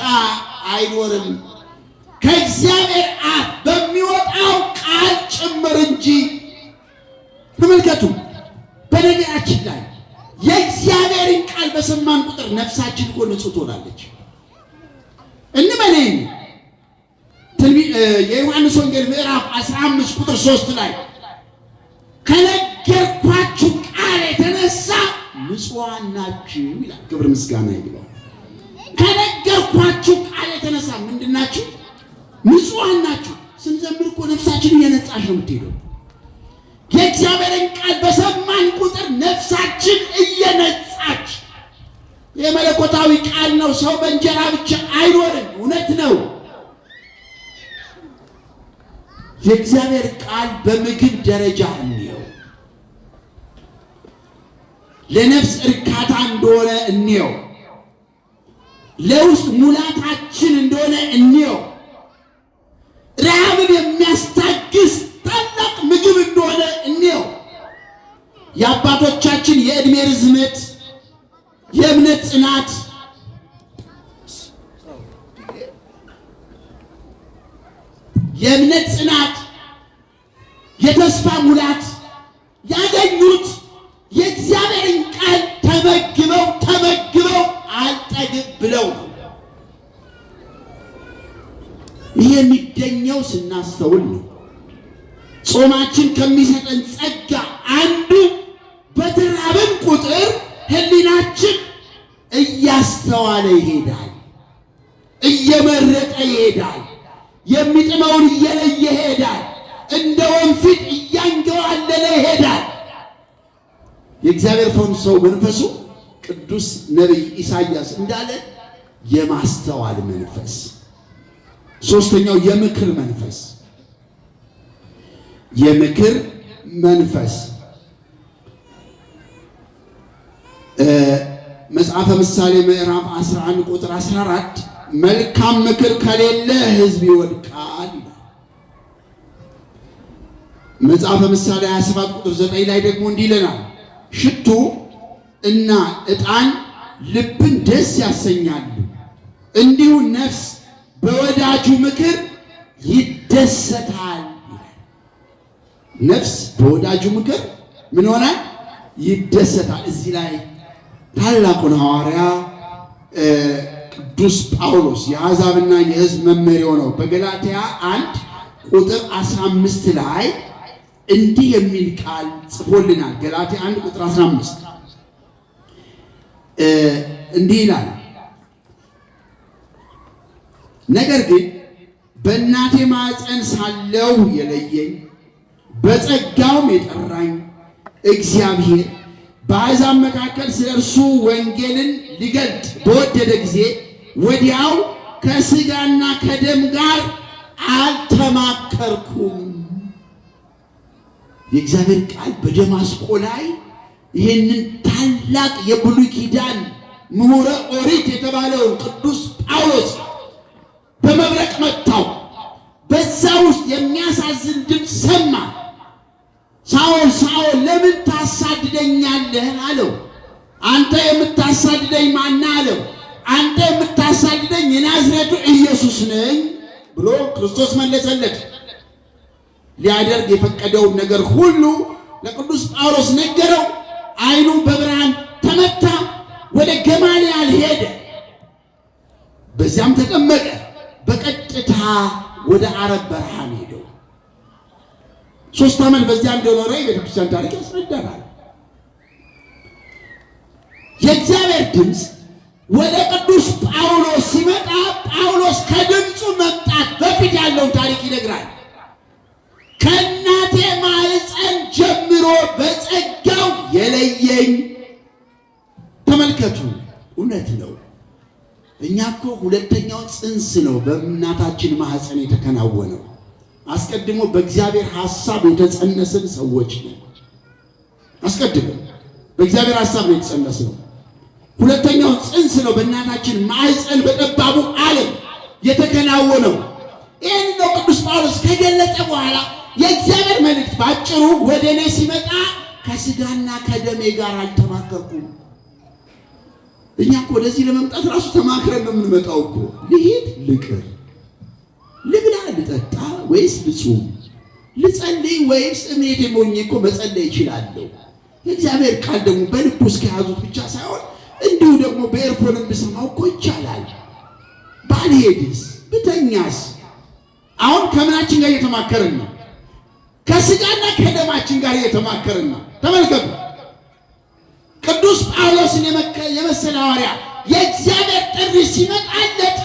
አይኖርም ከእግዚአብሔር አፍ በሚወጣው ቃል ጭምር እንጂ። ተመልከቱ። በነገራችን ላይ የእግዚአብሔርን ቃል በሰማን ቁጥር ነፍሳችን እኮ ንጹህ ትሆናለች። እንመነኝ። የዮሐንስ ወንጌል ምዕራፍ 15 ቁጥር 3 ላይ ከነገርኳችሁ ቃል የተነሳ ንጹሐን ናችሁ ይላል። ክብር ምስጋና ይግባው። ከነገርኳችሁ ቃል የተነሳ ምንድናችሁ? ንጹሐን ናችሁ። ስንዘምር እኮ ነፍሳችን እየነጻች ነው የምትሄደው። የእግዚአብሔርን ቃል በሰማን ቁጥር ነፍሳችን እየነጻች፣ የመለኮታዊ ቃል ነው። ሰው በእንጀራ ብቻ አይኖርም። እውነት ነው። የእግዚአብሔር ቃል በምግብ ደረጃ እንየው፣ ለነፍስ እርካታ እንደሆነ እንየው፣ ለውስጥ ሙላታችን እንደሆነ እንየው፣ ረሃብን የሚያስታግስ ታላቅ ምግብ እንደሆነ እንየው። የአባቶቻችን የዕድሜ ርዝመት፣ የእምነት ጽናት፣ የተስፋ ሙላት ያገኙት የእግዚአብሔርን ቃል ተመግበው አልጠግብ ብለው ነው። ይህ የሚገኘው ስናስተውል ነው። ጾማችን ከሚሰጠን ጸጋ አንዱ በተራብን ቁጥር ሕሊናችን እያስተዋለ ይሄዳል፣ እየመረጠ ይሄዳል፣ የሚጥመውን እየለየ ይሄዳል፣ እንደ ወንፊት እያንገዋለለ ይሄዳል። የእግዚአብሔር ሰው መንፈሱ ቅዱስ ነቢይ ኢሳይያስ እንዳለ የማስተዋል መንፈስ። ሶስተኛው የምክር መንፈስ። የምክር መንፈስ መጽሐፈ ምሳሌ ምዕራፍ 11 ቁጥር 14 መልካም ምክር ከሌለ ሕዝብ ይወድቃል ይላል። መጽሐፈ ምሳሌ 27 ቁጥር 9 ላይ ደግሞ እንዲህ ይለናል፣ ሽቱ እና ዕጣን ልብን ደስ ያሰኛሉ፣ እንዲሁ ነፍስ በወዳጁ ምክር ይደሰታል ይላል። ነፍስ በወዳጁ ምክር ምን ሆናል? ይደሰታል። እዚህ ላይ ታላቁን ሐዋርያ ቅዱስ ጳውሎስ የአሕዛብና የሕዝብ መምህር የሆነው በገላትያ 1 ቁጥር 15 ላይ እንዲህ የሚል ቃል ጽፎልናል። ገላትያ 1 ቁጥር 15 እንዲህ ይላል፣ ነገር ግን በእናቴ ማኅፀን ሳለሁ የለየኝ በጸጋውም የጠራኝ እግዚአብሔር በአሕዛብ መካከል ስለ እርሱ ወንጌልን ሊገልጥ በወደደ ጊዜ ወዲያው ከሥጋና ከደም ጋር አልተማከርኩም። የእግዚአብሔር ቃል በደማስቆ ላይ ይህንን ታላቅ የብሉይ ኪዳን ምሁረ ኦሪት የተባለውን ቅዱስ ጳውሎስ በመብረቅ መታው። በዛ ውስጥ የሚያሳዝን ድምፅ ሰማ። ሳኦል ሳኦል ለምን ታሳድደኛለህ አለው። አንተ የምታሳድደኝ ማን አለው። አንተ የምታሳድደኝ የናዝሬቱ ኢየሱስ ነኝ ብሎ ክርስቶስ መለሰለት። ሊያደርግ የፈቀደውን ነገር ሁሉ ለቅዱስ ጳውሎስ ነገረው። ዓይኑ በብርሃን ተመታ። ወደ ገማልያል ሄደ። በዚያም ተጠመቀ። በቀጥታ ወደ አረብ በረሃ ሄደው 3 ዓመት በዚያ እንደኖረ የቤተክርስቲያን ታሪክ ያስረዳናል። የእግዚአብሔር ድምፅ ወደ ቅዱስ ጳውሎስ ሲመጣ ጳውሎስ ከድምፁ መምጣት በፊት ያለውን ታሪክ ይነግራል። ከእናቴ ማኅፀን ጀምሮ በጸጋው የለየኝ። ተመልከቱ፣ እውነት ነው። እኛ እኮ ሁለተኛው ጽንስ ነው በእናታችን ማኅፀን የተከናወነው። አስቀድሞ በእግዚአብሔር ሐሳብ የተጸነስን ሰዎች ነን። አስቀድሞ በእግዚአብሔር ሐሳብ ነው የተጸነስነው። ሁለተኛው ጽንስ ነው በእናታችን ማኅፀን በጠባቡ ዓለም የተከናወነው። ይህን ነው ቅዱስ ጳውሎስ ከገለጠ በኋላ የእግዚአብሔር መልእክት ባጭሩ ወደ እኔ ሲመጣ ከሥጋና ከደሜ ጋር አልተማከርኩም። እኛ እኮ ወደዚህ ለመምጣት ራሱ ተማክረን ነው የምንመጣው እኮ። ልሂድ፣ ልቅር፣ ልብላ፣ ልጠጣ ወይስ ልጹም፣ ልጸልይ ወይስ እምነቴ ሞኝ እኮ መጸለይ ይችላለሁ። የእግዚአብሔር ቃል ደግሞ በልብ ውስጥ ከያዙት ብቻ ሳይሆን እንዲሁ ደግሞ በኤርፎንም ብሰማው እኮ ይቻላል። ባልሄድስ፣ ብተኛስ? አሁን ከምናችን ጋር እየተማከርን ነው? ከሥጋና ከደማችን ጋር እየተማከርን ነው። ተመልከቱ፣ ቅዱስ ጳውሎስን የመሰለ ሐዋርያ የእግዚአብሔር ጥሪ ሲመጣለት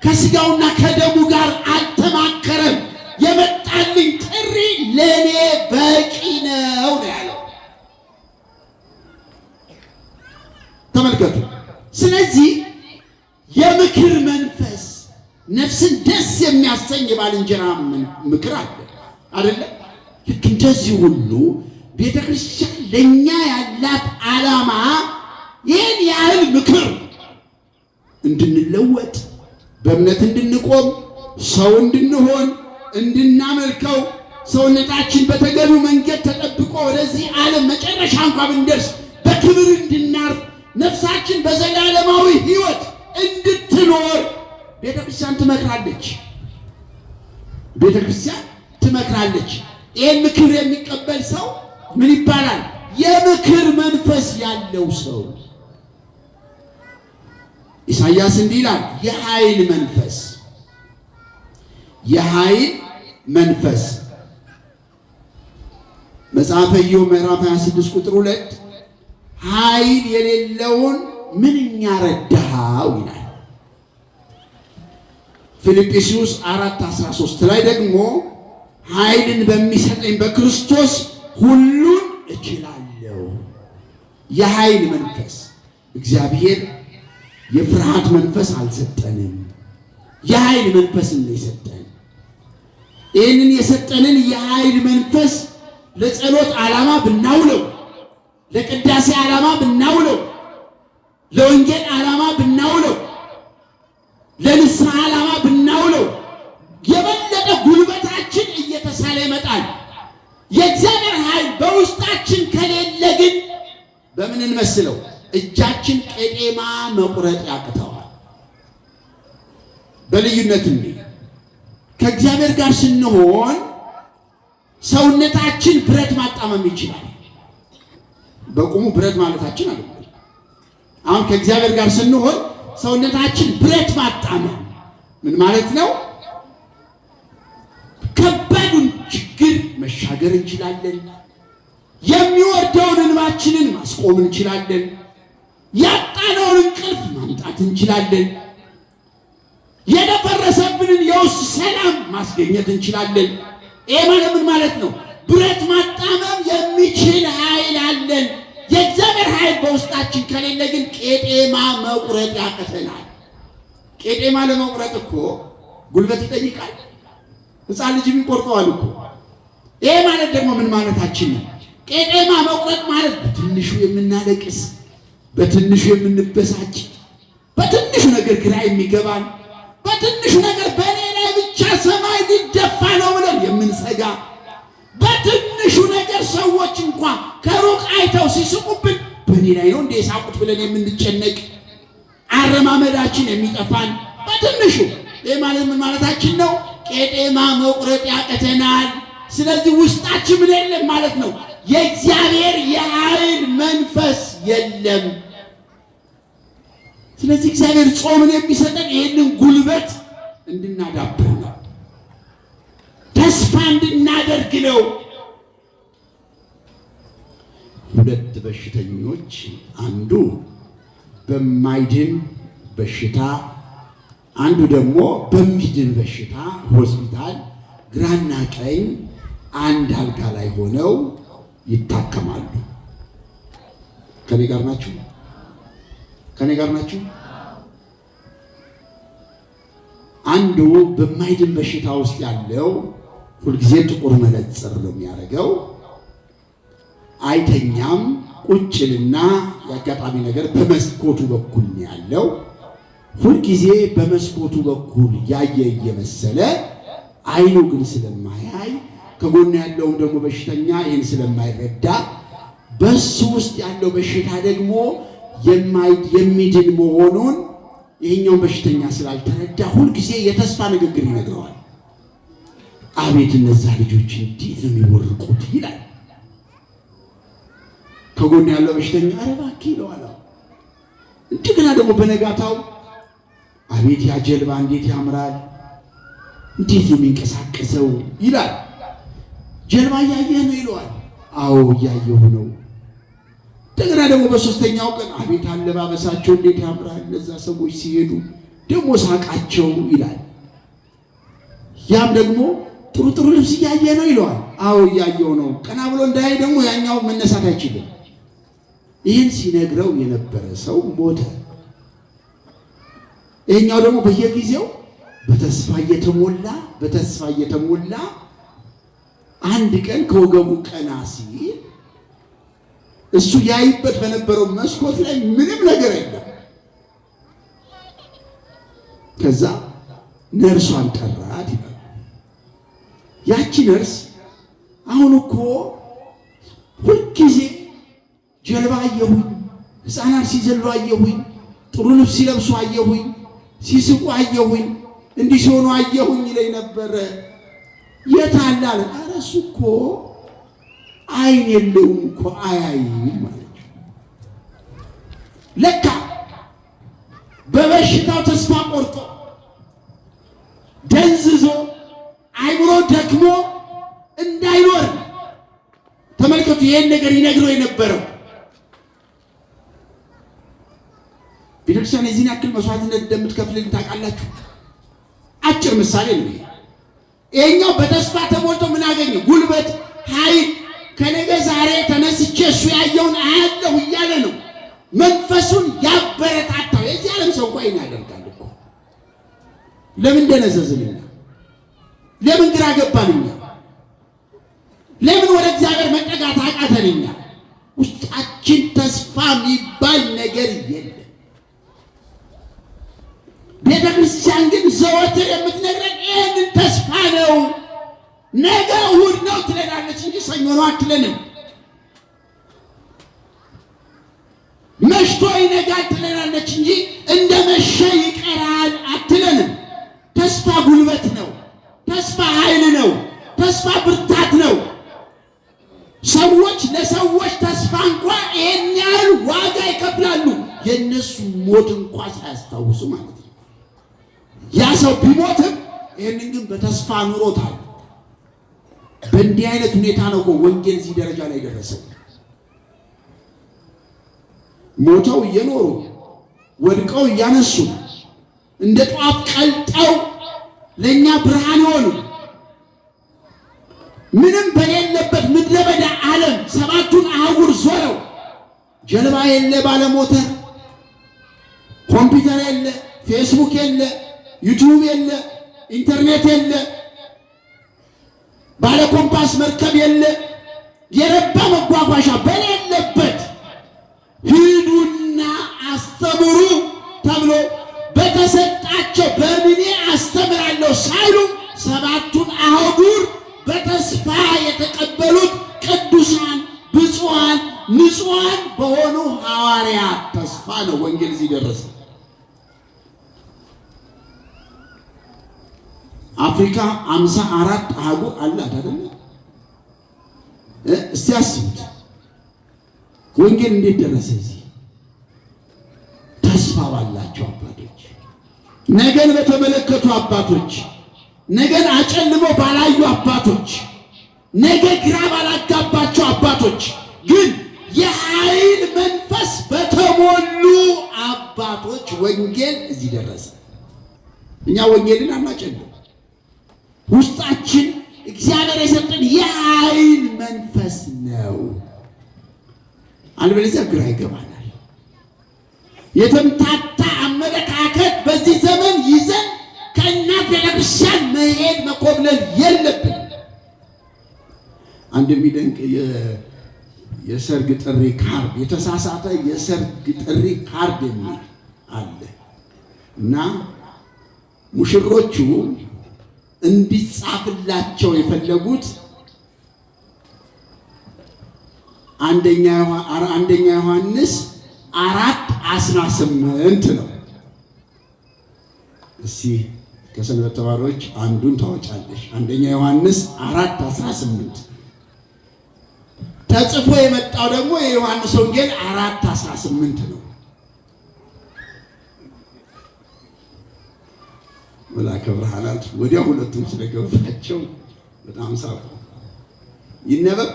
ከሥጋውና ከደሙ ጋር አልተማከረም። የመጣልኝ ጥሪ ለእኔ በቂ ነው ያለው። ተመልከቱ። ስለዚህ የምክር መንፈስ ነፍስን ደስ የሚያሰኝ የባልንጀራ ምክር አለ አይደለ? ልክ እንደዚህ ሁሉ ቤተ ክርስቲያን ለእኛ ያላት ዓላማ ይህን ያህል ምክር እንድንለወጥ፣ በእምነት እንድንቆም፣ ሰው እንድንሆን፣ እንድናመልከው፣ ሰውነታችን በተገቢው መንገድ ተጠብቆ ወደዚህ ዓለም መጨረሻ እንኳ ብንደርስ በክብር እንድናርፍ፣ ነፍሳችን በዘላለማዊ ሕይወት እንድትኖር ቤተ ክርስቲያን ትመክራለች። ቤተ ክርስቲያን ትመክራለች። ይህን ምክር የሚቀበል ሰው ምን ይባላል? የምክር መንፈስ ያለው ሰው። ኢሳይያስ እንዲህ ይላል፣ የኃይል መንፈስ፣ የኃይል መንፈስ። መጽሐፈ ኢዮብ ምዕራፍ 26 ቁጥር 2 ኃይል የሌለውን ምንኛ ረዳኸው ይላል። ፊልጵስዩስ 4:13 ላይ ደግሞ ኃይልን በሚሰጠኝ በክርስቶስ ሁሉን እችላለሁ። የኃይል መንፈስ። እግዚአብሔር የፍርሃት መንፈስ አልሰጠንም፣ የኃይል መንፈስን ነው የሰጠን። ይህንን የሰጠንን የኃይል መንፈስ ለጸሎት ዓላማ ብናውለው፣ ለቅዳሴ ዓላማ ብናውለው፣ ለወንጌል ዓላማ ብናውለው፣ ለንስሐ ዓላማ ብናውለው የበለጠ ጉልበታችን እየተሳለ ይመጣል። የእግዚአብሔር ኃይል በውስጣችን ከሌለ ግን በምን እንመስለው? እጃችን ቄጤማ መቁረጥ ያቅተዋል። በልዩነት ከእግዚአብሔር ጋር ስንሆን ሰውነታችን ብረት ማጣመም ይችላል። በቁሙ ብረት ማለታችን አይደለም። አሁን ከእግዚአብሔር ጋር ስንሆን ሰውነታችን ብረት ማጣመም ምን ማለት ነው? ከባዱን ችግር መሻገር እንችላለን። የሚወርደውን እንባችንን ማስቆም እንችላለን። ያጣነውን እንቅልፍ ማምጣት እንችላለን። የደፈረሰብንን የውስጥ ሰላም ማስገኘት እንችላለን። ይሄ ማለት ምን ማለት ነው? ብረት ማጣመም የሚችል ኃይል አለን። የእግዚአብሔር ኃይል በውስጣችን ከሌለ ግን ቄጤማ መቁረጥ ያቅተናል። ቄጤማ ለመቁረጥ እኮ ጉልበት ይጠይቃል። ሕፃን ልጅም ይቆርጠዋል እኮ። ይሄ ማለት ደግሞ ምን ማለታችን ነው? ቄጤማ መቁረጥ ማለት በትንሹ የምናለቅስ፣ በትንሹ የምንበሳጭ፣ በትንሹ ነገር ግራ የሚገባን፣ በትንሹ ነገር በእኔ ላይ ብቻ ሰማይ ሊደፋ ነው ብለን የምንሰጋ፣ በትንሹ ነገር ሰዎች እንኳን ከሩቅ አይተው ሲስቁብን በእኔ ላይ ነው እንደ የሳቁት ብለን የምንጨነቅ፣ አረማመዳችን የሚጠፋን በትንሹ። ይህ ማለት ምን ማለታችን ነው? ቄጤማ መቁረጥ ያቅተናል። ስለዚህ ውስጣችን ምን የለም ማለት ነው? የእግዚአብሔር የኃይል መንፈስ የለም። ስለዚህ እግዚአብሔር ጾምን የሚሰጠን ይህንን ጉልበት እንድናዳብር ነው፣ ተስፋ እንድናደርግ ነው። ሁለት በሽተኞች አንዱ በማይድን በሽታ አንዱ ደግሞ በሚድን በሽታ ሆስፒታል ግራና ቀኝ አንድ አልጋ ላይ ሆነው ይታከማሉ። ከኔ ጋር ናችሁ? ከኔ ጋር ናችሁ? አንዱ በማይድን በሽታ ውስጥ ያለው ሁልጊዜ ጥቁር መነጽር ነው የሚያደርገው። አይተኛም። ቁጭልና የአጋጣሚ ነገር በመስኮቱ በኩል ነው ያለው። ሁልጊዜ በመስኮቱ በኩል ያየ እየመሰለ አይኑ ግን ስለማያይ ከጎን ያለውም ደግሞ በሽተኛ ይህን ስለማይረዳ በሱ ውስጥ ያለው በሽታ ደግሞ የሚድን መሆኑን ይሄኛው በሽተኛ ስላልተረዳ ሁልጊዜ የተስፋ ንግግር ይነግረዋል። አቤት እነዛ ልጆች እንዴት ነው የሚወርቁት ይላል። ከጎን ያለው በሽተኛ ኧረ እባክህ ይለዋል። እንደገና ደግሞ በነጋታው አቤት ያ ጀልባ እንዴት ያምራል፣ እንዴት ነው የሚንቀሳቀሰው ይላል። ጀልባ እያየህ ነው ይለዋል። አዎ እያየሁ ነው። እንደገና ደግሞ በሶስተኛው ቀን አቤት አለባበሳቸው እንዴት ያምራል፣ እነዛ ሰዎች ሲሄዱ ደግሞ ሳቃቸው ይላል። ያም ደግሞ ጥሩ ጥሩ ልብስ እያየህ ነው ይለዋል። አዎ እያየሁ ነው። ቀና ብሎ እንዳይ ደግሞ ያኛው መነሳት አይችልም። ይህን ሲነግረው የነበረ ሰው ሞተ። ይሄኛው ደግሞ በየጊዜው በተስፋ እየተሞላ አንድ ቀን ከወገቡ ቀና ሲል እሱ ያይበት በነበረው መስኮት ላይ ምንም ነገር የለም። ከዛ ነርሷን ጠራት ይላል። ያቺ ነርስ አሁን እኮ ሁልጊዜ ጀልባ አየሁኝ፣ ሕፃናት ሲዘሉ አየሁኝ፣ ጥሩ ልብስ ሲለብሱ አየሁኝ፣ ሲስቁ አየሁኝ፣ እንዲህ ሲሆኑ አየሁኝ ይለኝ ነበረ። የት አለ አለ። ኧረ እሱ እኮ አይን የለውም እኮ አያይም ማለት ነው። ለካ በበሽታው ተስፋ ቆርጦ ደንዝዞ አይምሮ ደክሞ እንዳይኖር ተመልከቱ። ይሄን ነገር ይነግረው የነበረው ቤተክርስቲያን የዚህን ያክል መስዋዕትነት እንደምትከፍልን ታውቃላችሁ። አጭር ምሳሌ ነው። ይሄኛው በተስፋ ተሞልቶ ምን አገኘ? ጉልበት፣ ኃይል። ከነገ ዛሬ ተነስቼ እሱ ያየውን አያለሁ እያለ ነው መንፈሱን ያበረታታው። የዚህ ዓለም ሰው እንኳን ያደርጋል እኮ። ለምን ደነዘዝንኛ? ለምን ግራ ገባንኛ? ለምን ወደ እግዚአብሔር መጠጋት አቃተንኛ? ውስጣችን ተስፋ የሚባል ነገር የለም። ቤተ ክርስቲያን ግን ዘወትር የምትነግረን ይህንን ተስፋ ነው። ነገ እሑድ ነው ትለናለች እንጂ ሰኞ ነው አትለንም። መሽቶ ይነጋል ትለናለች እንጂ እንደ መሸ ይቀራል አትለንም። ተስፋ ጉልበት ነው። ተስፋ ኃይል ነው። ተስፋ ብርታት ነው። ሰዎች ለሰዎች ተስፋ እንኳን ይሄን ያህል ዋጋ ይከፍላሉ፣ የእነሱ ሞት እንኳን ሳያስታውሱ ማለት ነው። ያ ሰው ቢሞትም ይህንን ግን በተስፋ ኑሮታል። በእንዲህ አይነት ሁኔታ ነው ወንጌል እዚህ ደረጃ ላይ ደረሰው። ሞተው እየኖሩ ወድቀው እያነሱ እንደ ጧፍ ቀልጠው ለእኛ ብርሃን የሆኑ ምንም በሌለበት ምድረ በዳ ዓለም ሰባቱን አህጉር ዞረው ጀልባ የለ፣ ባለሞተር ኮምፒውተር የለ፣ ፌስቡክ የለ፣ ዩቲዩብ የለ፣ ኢንተርኔት የለ፣ ባለ ኮምፓስ መርከብ የለ፣ የረባ መጓጓዣ በሌለበት ሂዱና አስተምሩ ተብሎ በተሰጣቸው በምኔ አስተምራለሁ ሳይሉ ሰባቱን አህጉር በተስፋ የተቀበሉት ቅዱሳን ብፁዓን ንጹሐን በሆኑ ሐዋርያት ተስፋ ነው ወንጌል እዚህ ደረሰ። አፍሪካ 54 አህጉር አላት አይደል? እስቲ አስቡት ወንጌል እንዴት ደረሰ እዚህ። ተስፋ ተስፋ ባላቸው አባቶች፣ ነገን በተመለከቱ አባቶች፣ ነገን አጨልመው ባላዩ አባቶች፣ ነገ ግራ ባላጋባቸው አባቶች ግን የኃይል መንፈስ በተሞሉ አባቶች ወንጌል እዚህ ደረሰ። እኛ ወንጌልን አናጨልም። ውስጣችን እግዚአብሔር የሰጠን የኃይል መንፈስ ነው። አለበለዚያ ግራ ይገባናል። የተምታታ አመለካከት በዚህ ዘመን ይዘን ከእናት ቤተክርስቲያን መሄድ መኮብለል የለብን። አንድ የሚደንቅ የሰርግ ጥሪ ካርድ፣ የተሳሳተ የሰርግ ጥሪ ካርድ የሚል አለ እና ሙሽሮቹ እንዲጻፍላቸው የፈለጉት አንደኛ ዮሐንስ 4:18 ነው። እስቲ ከሰንበት ተማሪዎች አንዱን ታወጫለሽ። አንደኛ ዮሐንስ 4:18 ተጽፎ የመጣው ደግሞ የዮሐንስ ወንጌል 4:18 ነው። መላከ ብርሃናት ወዲያው ሁለቱም ስለገባቸው በጣም ሳቁ። ይነበብ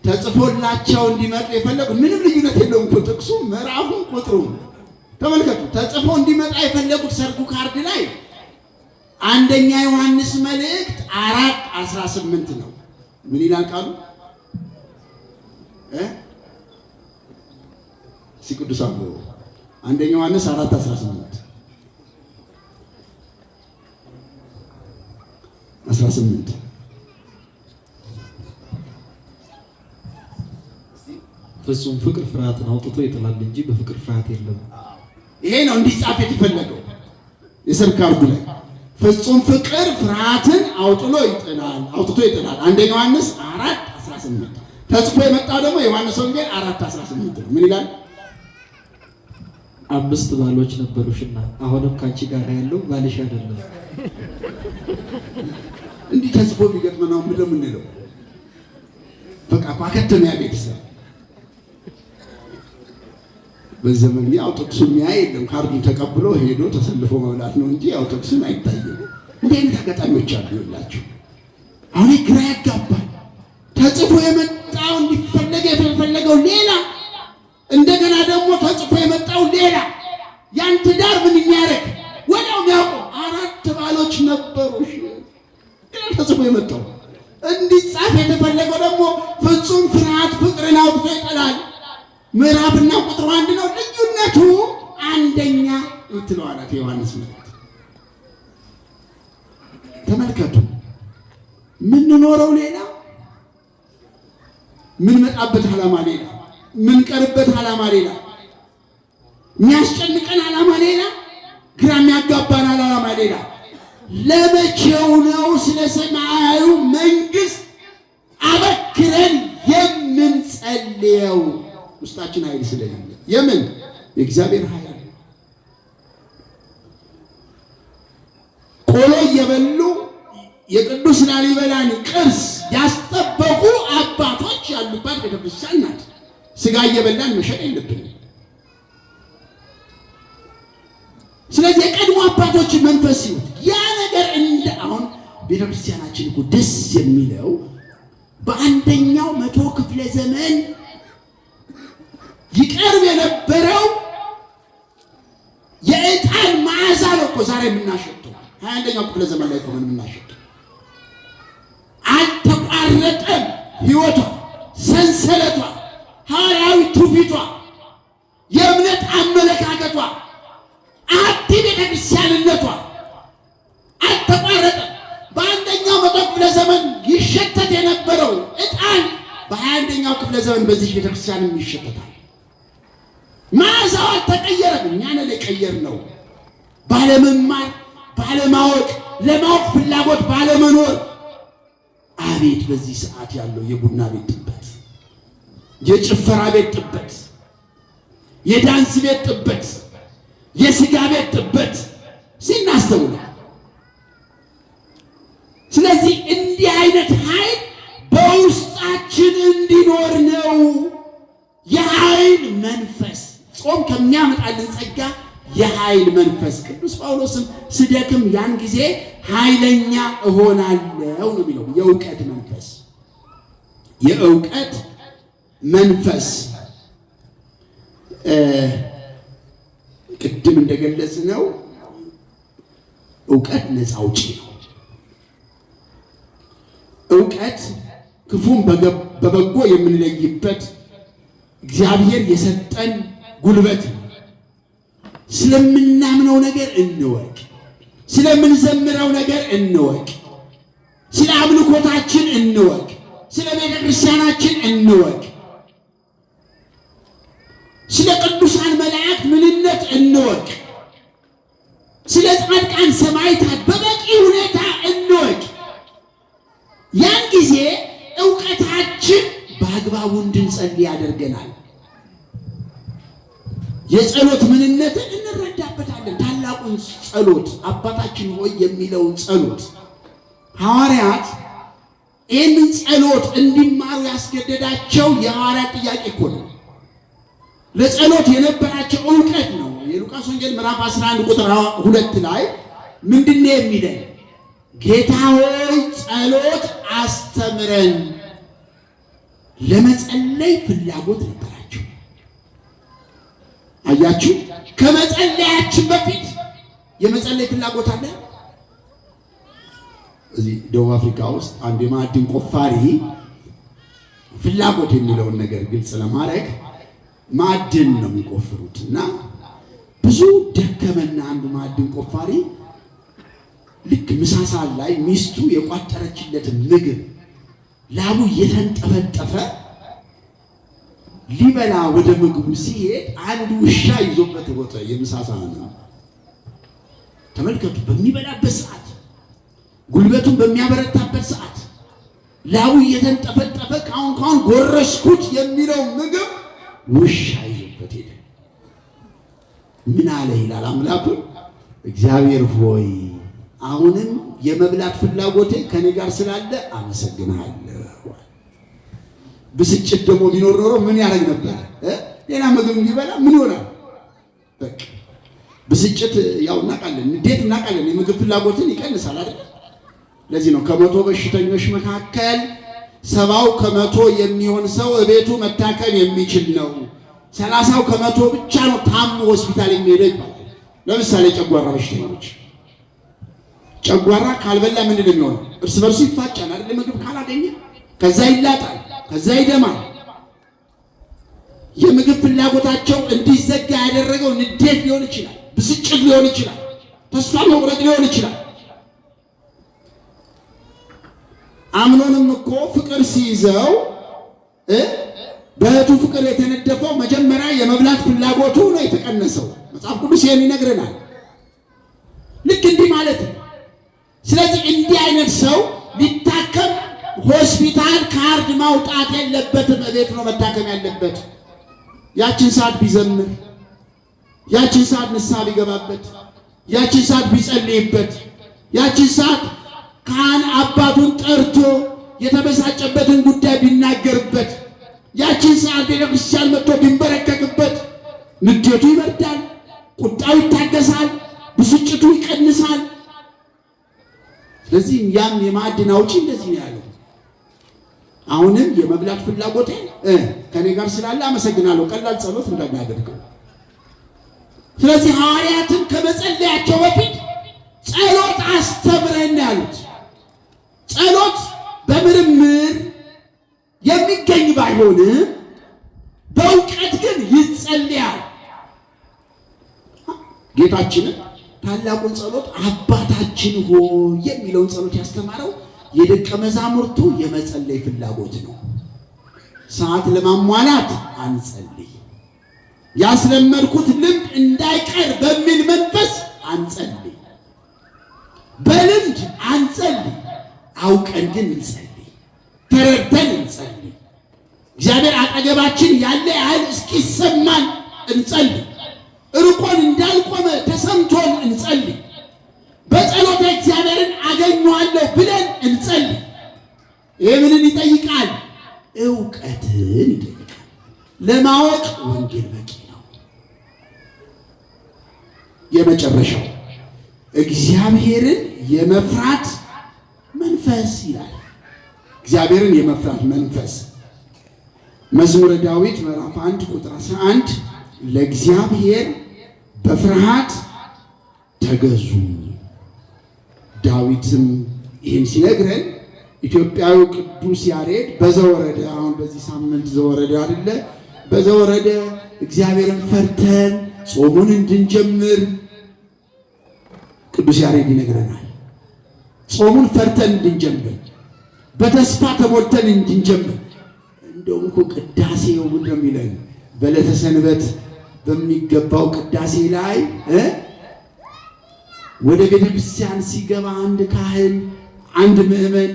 ተጽፎላቸው እንዲመጡ የፈለጉ ምንም ልዩነት የለውም እኮ ጥቅሱ ምዕራፉን ቁጥሩን ተመልከቱ። ተጽፎ እንዲመጣ የፈለጉት ሰርጉ ካርድ ላይ አንደኛ ዮሐንስ መልእክት 4:18 ነው። ምን ይላል ቃሉ? ቅዱሳን አንደኛ ዮሐንስ 4:18 ፍጹም ፍቅር ፍርሃትን አውጥቶ ይጥላል እንጂ በፍቅር ፍርሃት የለም። ይሄ ነው እንዲጻፍ የተፈለገው የሰርግ ካርዱ ላይ። ፍጹም ፍቅር ፍርሃትን አውጥቶ ይጥላል። አንደኛ ዮሐንስ 4:18 ተጽፎ የመጣው ደግሞ የዮሐንስ ወንጌል 4:18 ነው። ምን ይላል? 5 ባሎች ነበሩሽና አሁንም ካንቺ ጋር ያለው ባልሽ አይደለም። እንዲህ ተጽፎ ቢገጥመናው ምንለው በቃ ከተሚያ ቤተሰብ በዘመን ያው ጥቅሱን የለም። ካርዱን ተቀብሎ ሄዶ ተሰልፎ መብላት ነው እንጂ ያው ጥቅሱን አይታየም። እንዴት ተገጣሚዎች አሉ ይላችሁ። አሁን ግራ ያጋባል። ተጽፎ የመጣው እንዲፈለግ የተፈለገው ሌላ፣ እንደገና ደግሞ ተጽፎ የመጣው ሌላ። ያን ትዳር ምን የሚያደርግ ወዲያው የሚያውቁ 4 ባሎች ነበሩሽ ተጽፎ የመጣው እንዲጻፍ የተፈለገው ደግሞ ፍጹም ፍርሃት ፍቅርን አውጥቶ ይጥላል። ምዕራፍና ቁጥሩ አንድ ነው። ልዩነቱ አንደኛ እንትለዋላት የዮሐንስ መልእክት ተመልከቱ። ምንኖረው ሌላ፣ ምንመጣበት ዓላማ ሌላ፣ ምንቀርበት ዓላማ ሌላ፣ የሚያስጨንቀን ዓላማ ሌላ፣ ግራ የሚያጋባን ዓላማ ሌላ። ለመቼው ነው ስለ ሰማያዊ መንግስት አበክረን የምንጸልየው? ውስጣችን ኃይል ስለሌለ። የምን የእግዚአብሔር ኃይል ቆሎ እየበሉ የቅዱስ ላሊበላን ቅርስ ያስጠበቁ አባቶች ያሉባት ቤተክርስቲያን ናት። ስጋ እየበላን መሸጥ የለብንም። ስለዚህ የቀድሞ አባቶች መንፈስ ይሁን ያ ነገር እንደ አሁን ቤተክርስቲያናችን እኮ ደስ የሚለው በአንደኛው 100 ክፍለ ዘመን ይቀርብ የነበረው የዕጣን መዓዛ ነው እኮ ዛሬ የምናሸተው። 21ኛው ክፍለ ዘመን ላይ ቆመን የምናሸተው አልተቋረጠም። ሕይወቷ፣ ሰንሰለቷ፣ ሐዋርያዊ ትውፊቷ፣ የእምነት አመለካከቷ፣ አዲ ቤተክርስቲያንነቷ አልተቋረጠም። በአንደኛው 100 ክፍለ ዘመን ይሸተት የነበረው ዕጣን በ21ኛው ክፍለ ዘመን በዚህ ቤተክርስቲያንም ይሸተታል። መዓዛው አልተቀየረም። እኛ ነን የቀየርነው ባለመማር፣ ባለማወቅ፣ ለማወቅ ፍላጎት ባለመኖር። አቤት በዚህ ሰዓት ያለው የቡና ቤት ጥበት፣ የጭፈራ ቤት ጥበት፣ የዳንስ ቤት ጥበት፣ የስጋ ቤት ጥበት ሲናስተውል። ስለዚህ እንዲህ አይነት ኃይል በውስጣችን እንዲኖር ነው የኃይል መንፈስ ጾም ከሚያመጣልን ጸጋ የኃይል መንፈስ ቅዱስ ጳውሎስም ስደክም ያን ጊዜ ኃይለኛ እሆናለሁ ነው የሚለው። የእውቀት መንፈስ ቅድም እንደገለጽነው እውቀት ነፃ አውጪ ነው። እውቀት ክፉን በበጎ የምንለይበት እግዚአብሔር የሰጠን ጉልበት ነው። ስለምናምነው ነገር እንወቅ፣ ስለምንዘምረው ነገር እንወቅ፣ ስለ አምልኮታችን እንወቅ፣ ስለ ቤተ ክርስቲያናችን እንወቅ፣ ስለ ቅዱሳን መላእክት ምንነት እንወቅ፣ ስለ ጻድቃን ሰማዕታት በበቂ ሁኔታ እንወቅ። ያን ጊዜ እውቀታችን በአግባቡ እንድንጸልይ ያደርገናል። የጸሎት ምንነትን እንረዳበታለን። ታላቁን ጸሎት አባታችን ሆይ የሚለውን ጸሎት ሐዋርያት ይህንን ጸሎት እንዲማሩ ያስገደዳቸው የሐዋርያት ጥያቄ እኮ ነው። ለጸሎት የነበራቸው እውቀት ነው። የሉቃስ ወንጌል ምዕራፍ 11 ቁጥር 2 ላይ ምንድነው የሚለን? ጌታ ሆይ ጸሎት አስተምረን። ለመጸለይ ፍላጎት ነበራቸው። አያችሁ፣ ከመጸለያችን በፊት የመጸለይ ፍላጎት አለ። እዚህ ደቡብ አፍሪካ ውስጥ አንድ የማዕድን ቆፋሪ ፍላጎት የሚለውን ነገር ግልጽ ለማድረግ ማዕድን ነው የሚቆፍሩት እና ብዙ ደከመና አንዱ ማዕድን ቆፋሪ ልክ ምሳ ሰዓት ላይ ሚስቱ የቋጠረችለትን ምግብ ላቡ እየተንጠፈጠፈ ሊበላ ወደ ምግቡ ሲሄድ አንድ ውሻ ይዞበት ሮጠ። የምሳ ሰዓት ነው። ተመልከቱ። በሚበላበት ሰዓት፣ ጉልበቱን በሚያበረታበት ሰዓት ላቡ እየተንጠፈጠፈ ካሁን ጎረስኩት የሚለው ምግብ ውሻ ይዞበት ሄደ። ምን አለ ይላል አምላኩ፣ እግዚአብሔር ሆይ አሁንም የመብላት ፍላጎቴ ከኔ ጋር ስላለ አመሰግናለሁ። ብስጭት ደግሞ ቢኖር ኖሮ ምን ያደርግ ነበር? ሌላ ምግብ ቢበላ ምን ይሆናል? በቃ ብስጭት ያው እናውቃለን፣ እንዴት እናውቃለን። የምግብ ፍላጎትን ይቀንሳል አይደል? ለዚህ ነው ከ100 በሽተኞች መካከል 70 ከመቶ የሚሆን ሰው እቤቱ መታከም የሚችል ነው፣ 30 ከመቶ ብቻ ነው ታሞ ሆስፒታል የሚሄደው ይባላል። ለምሳሌ ጨጓራ በሽተኞች ጨጓራ ካልበላ ምንድን ነው የሚሆነው? እርስ በርሱ ይፋጫል አይደል? ምግብ ካላገኘ ከዛ ይላጣል፣ ከዛ ይደማል። የምግብ ፍላጎታቸው እንዲዘጋ ያደረገው ንዴት ሊሆን ይችላል፣ ብስጭት ሊሆን ይችላል፣ ተስፋ መቁረጥ ሊሆን ይችላል። አምኖንም እኮ ፍቅር ሲይዘው በእህቱ ፍቅር የተነደፈው መጀመሪያ የመብላት ፍላጎቱ ነው የተቀነሰው። መጽሐፍ ቅዱስ ይሄን ይነግረናል። ልክ እንዲህ ማለት ነው። ስለዚህ እንዲህ አይነት ሰው ሊታከም ሆስፒታል ካርድ ማውጣት የለበትም። እቤት ነው መታከም ያለበት። ያችን ሰዓት ቢዘምር፣ ያችን ሰዓት ንስሐ ቢገባበት፣ ያችን ሰዓት ቢጸልይበት፣ ያችን ሰዓት ካህን አባቱን ጠርቶ የተበሳጨበትን ጉዳይ ቢናገርበት፣ ያችን ሰዓት ቤተክርስቲያን መጥቶ ቢንበረከክበት ንዴቱ ይበርዳል፣ ቁጣው ይታገሳል፣ ብስጭቱ ይቀንሳል። ስለዚህ ያም የማዕድን አውጪ እንደዚህ ነው ያለው። አሁንም የመብላት ፍላጎቴ ከኔ ጋር ስላለ አመሰግናለሁ። ቀላል ጸሎት እንዳናደርገው። ስለዚህ ሐዋርያትም ከመጸለያቸው በፊት ጸሎት አስተምረን ያሉት። ጸሎት በምርምር የሚገኝ ባይሆንም በእውቀት ግን ይጸልያል። ጌታችንን ታላቁን ጸሎት አባታችን ሆይ የሚለውን ጸሎት ያስተማረው የደቀ መዛሙርቱ የመጸለይ ፍላጎት ነው። ሰዓት ለማሟላት አንጸልይ፣ ያስለመድኩት ልምድ እንዳይቀር በሚል መንፈስ አንጸልይ፣ በልምድ አንጸልይ፣ አውቀን ግን እንጸልይ፣ ተረድተን እንጸልይ። እግዚአብሔር አጠገባችን ያለ ያህል እስኪሰማን እንጸልይ። ርቆን እንዳልቆመ ተሰምቶን እንጸልይ። በጸሎት እግዚአብሔርን አገኘዋለሁ ብለን እንጸልይ። ይህ ምንን ይጠይቃል? እውቀትን ይጠይቃል። ለማወቅ ወንጌል በቂ ነው። የመጨረሻው እግዚአብሔርን የመፍራት መንፈስ ይላል። እግዚአብሔርን የመፍራት መንፈስ መዝሙረ ዳዊት ምዕራፍ 1 ቁጥር 11 ለእግዚአብሔር በፍርሃት ተገዙ። ዳዊትም ይህን ሲነግረን ኢትዮጵያዊ ቅዱስ ያሬድ በዘወረደ አሁን በዚህ ሳምንት ዘወረደ አይደለ? በዘወረደ እግዚአብሔርን ፈርተን ጾሙን እንድንጀምር ቅዱስ ያሬድ ይነግረናል። ጾሙን ፈርተን እንድንጀምር፣ በተስፋ ተሞልተን እንድንጀምር። እንደውም እኮ ቅዳሴው ምንድን ነው የሚለን? በዕለተ ሰንበት በሚገባው ቅዳሴ ላይ ወደ ቤተ ክርስቲያን ሲገባ አንድ ካህን አንድ ምዕመን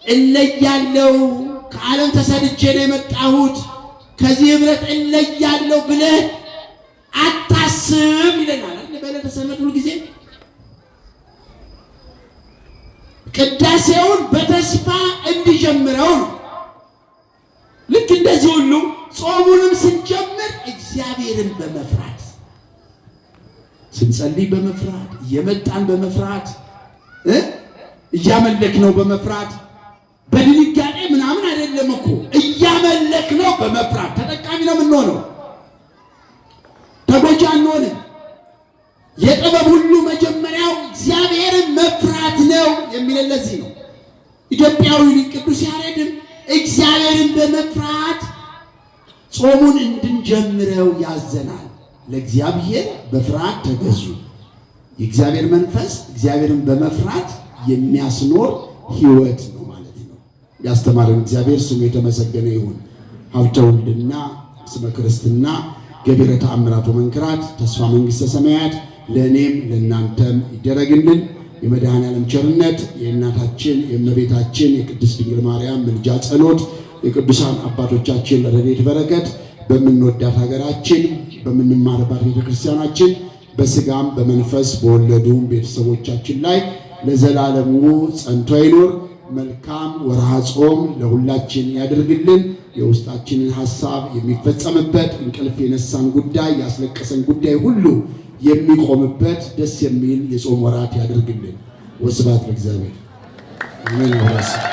እለያለው ከዓለም ተሰድቼ ነው የመጣሁት ከዚህ ህብረት እለያለው ብለህ አታስብ ይለናል። በዕለተ ሰንበት ሁሉ ጊዜ ቅዳሴውን በተስፋ እንዲጀምረው ነው። ልክ እንደዚህ ሁሉ ጾሙንም ስንጀምር እግዚአብሔርን በመፍራት ስንጸልይ በመፍራት እየመጣን በመፍራት እያመለክ ነው በመፍራት በድንጋጤ ምናምን አይደለም እኮ እያመለክ ነው በመፍራት ተጠቃሚ ነው የምንሆነው፣ ተጎጂ አንሆንም። የጥበብ ሁሉ መጀመሪያው እግዚአብሔርን መፍራት ነው የሚለን ለዚህ ነው። ኢትዮጵያዊ ቅዱስ ያሬድም እግዚአብሔርን በመፍራት ጾሙን እንድንጀምረው ያዘናል። ለእግዚአብሔር በፍርሃት ተገዙ። የእግዚአብሔር መንፈስ እግዚአብሔርን በመፍራት የሚያስኖር ሕይወት ነው ማለት ነው። ያስተማረን እግዚአብሔር ስሙ የተመሰገነ ይሁን። ሀብተ ወልድና ስመ ክርስትና ገቢረ ተአምራት ወመንክራት ተስፋ መንግሥተ ሰማያት ለእኔም ለእናንተም ይደረግልን። የመድኃኔዓለም ቸርነት የእናታችን የእመቤታችን የቅድስት ድንግል ማርያም ምልጃ ጸሎት የቅዱሳን አባቶቻችን ረድኤት በረከት በምንወዳት ሀገራችን በምንማርባት ቤተክርስቲያናችን በስጋም በመንፈስ በወለዱም ቤተሰቦቻችን ላይ ለዘላለሙ ጸንቶ ይኖር። መልካም ወርሃ ጾም ለሁላችን ያድርግልን። የውስጣችንን ሐሳብ የሚፈጸምበት እንቅልፍ የነሳን ጉዳይ ያስለቀሰን ጉዳይ ሁሉ የሚቆምበት ደስ የሚል የጾም ወራት ያድርግልን። ወስብሐት ለእግዚአብሔር። አሜን።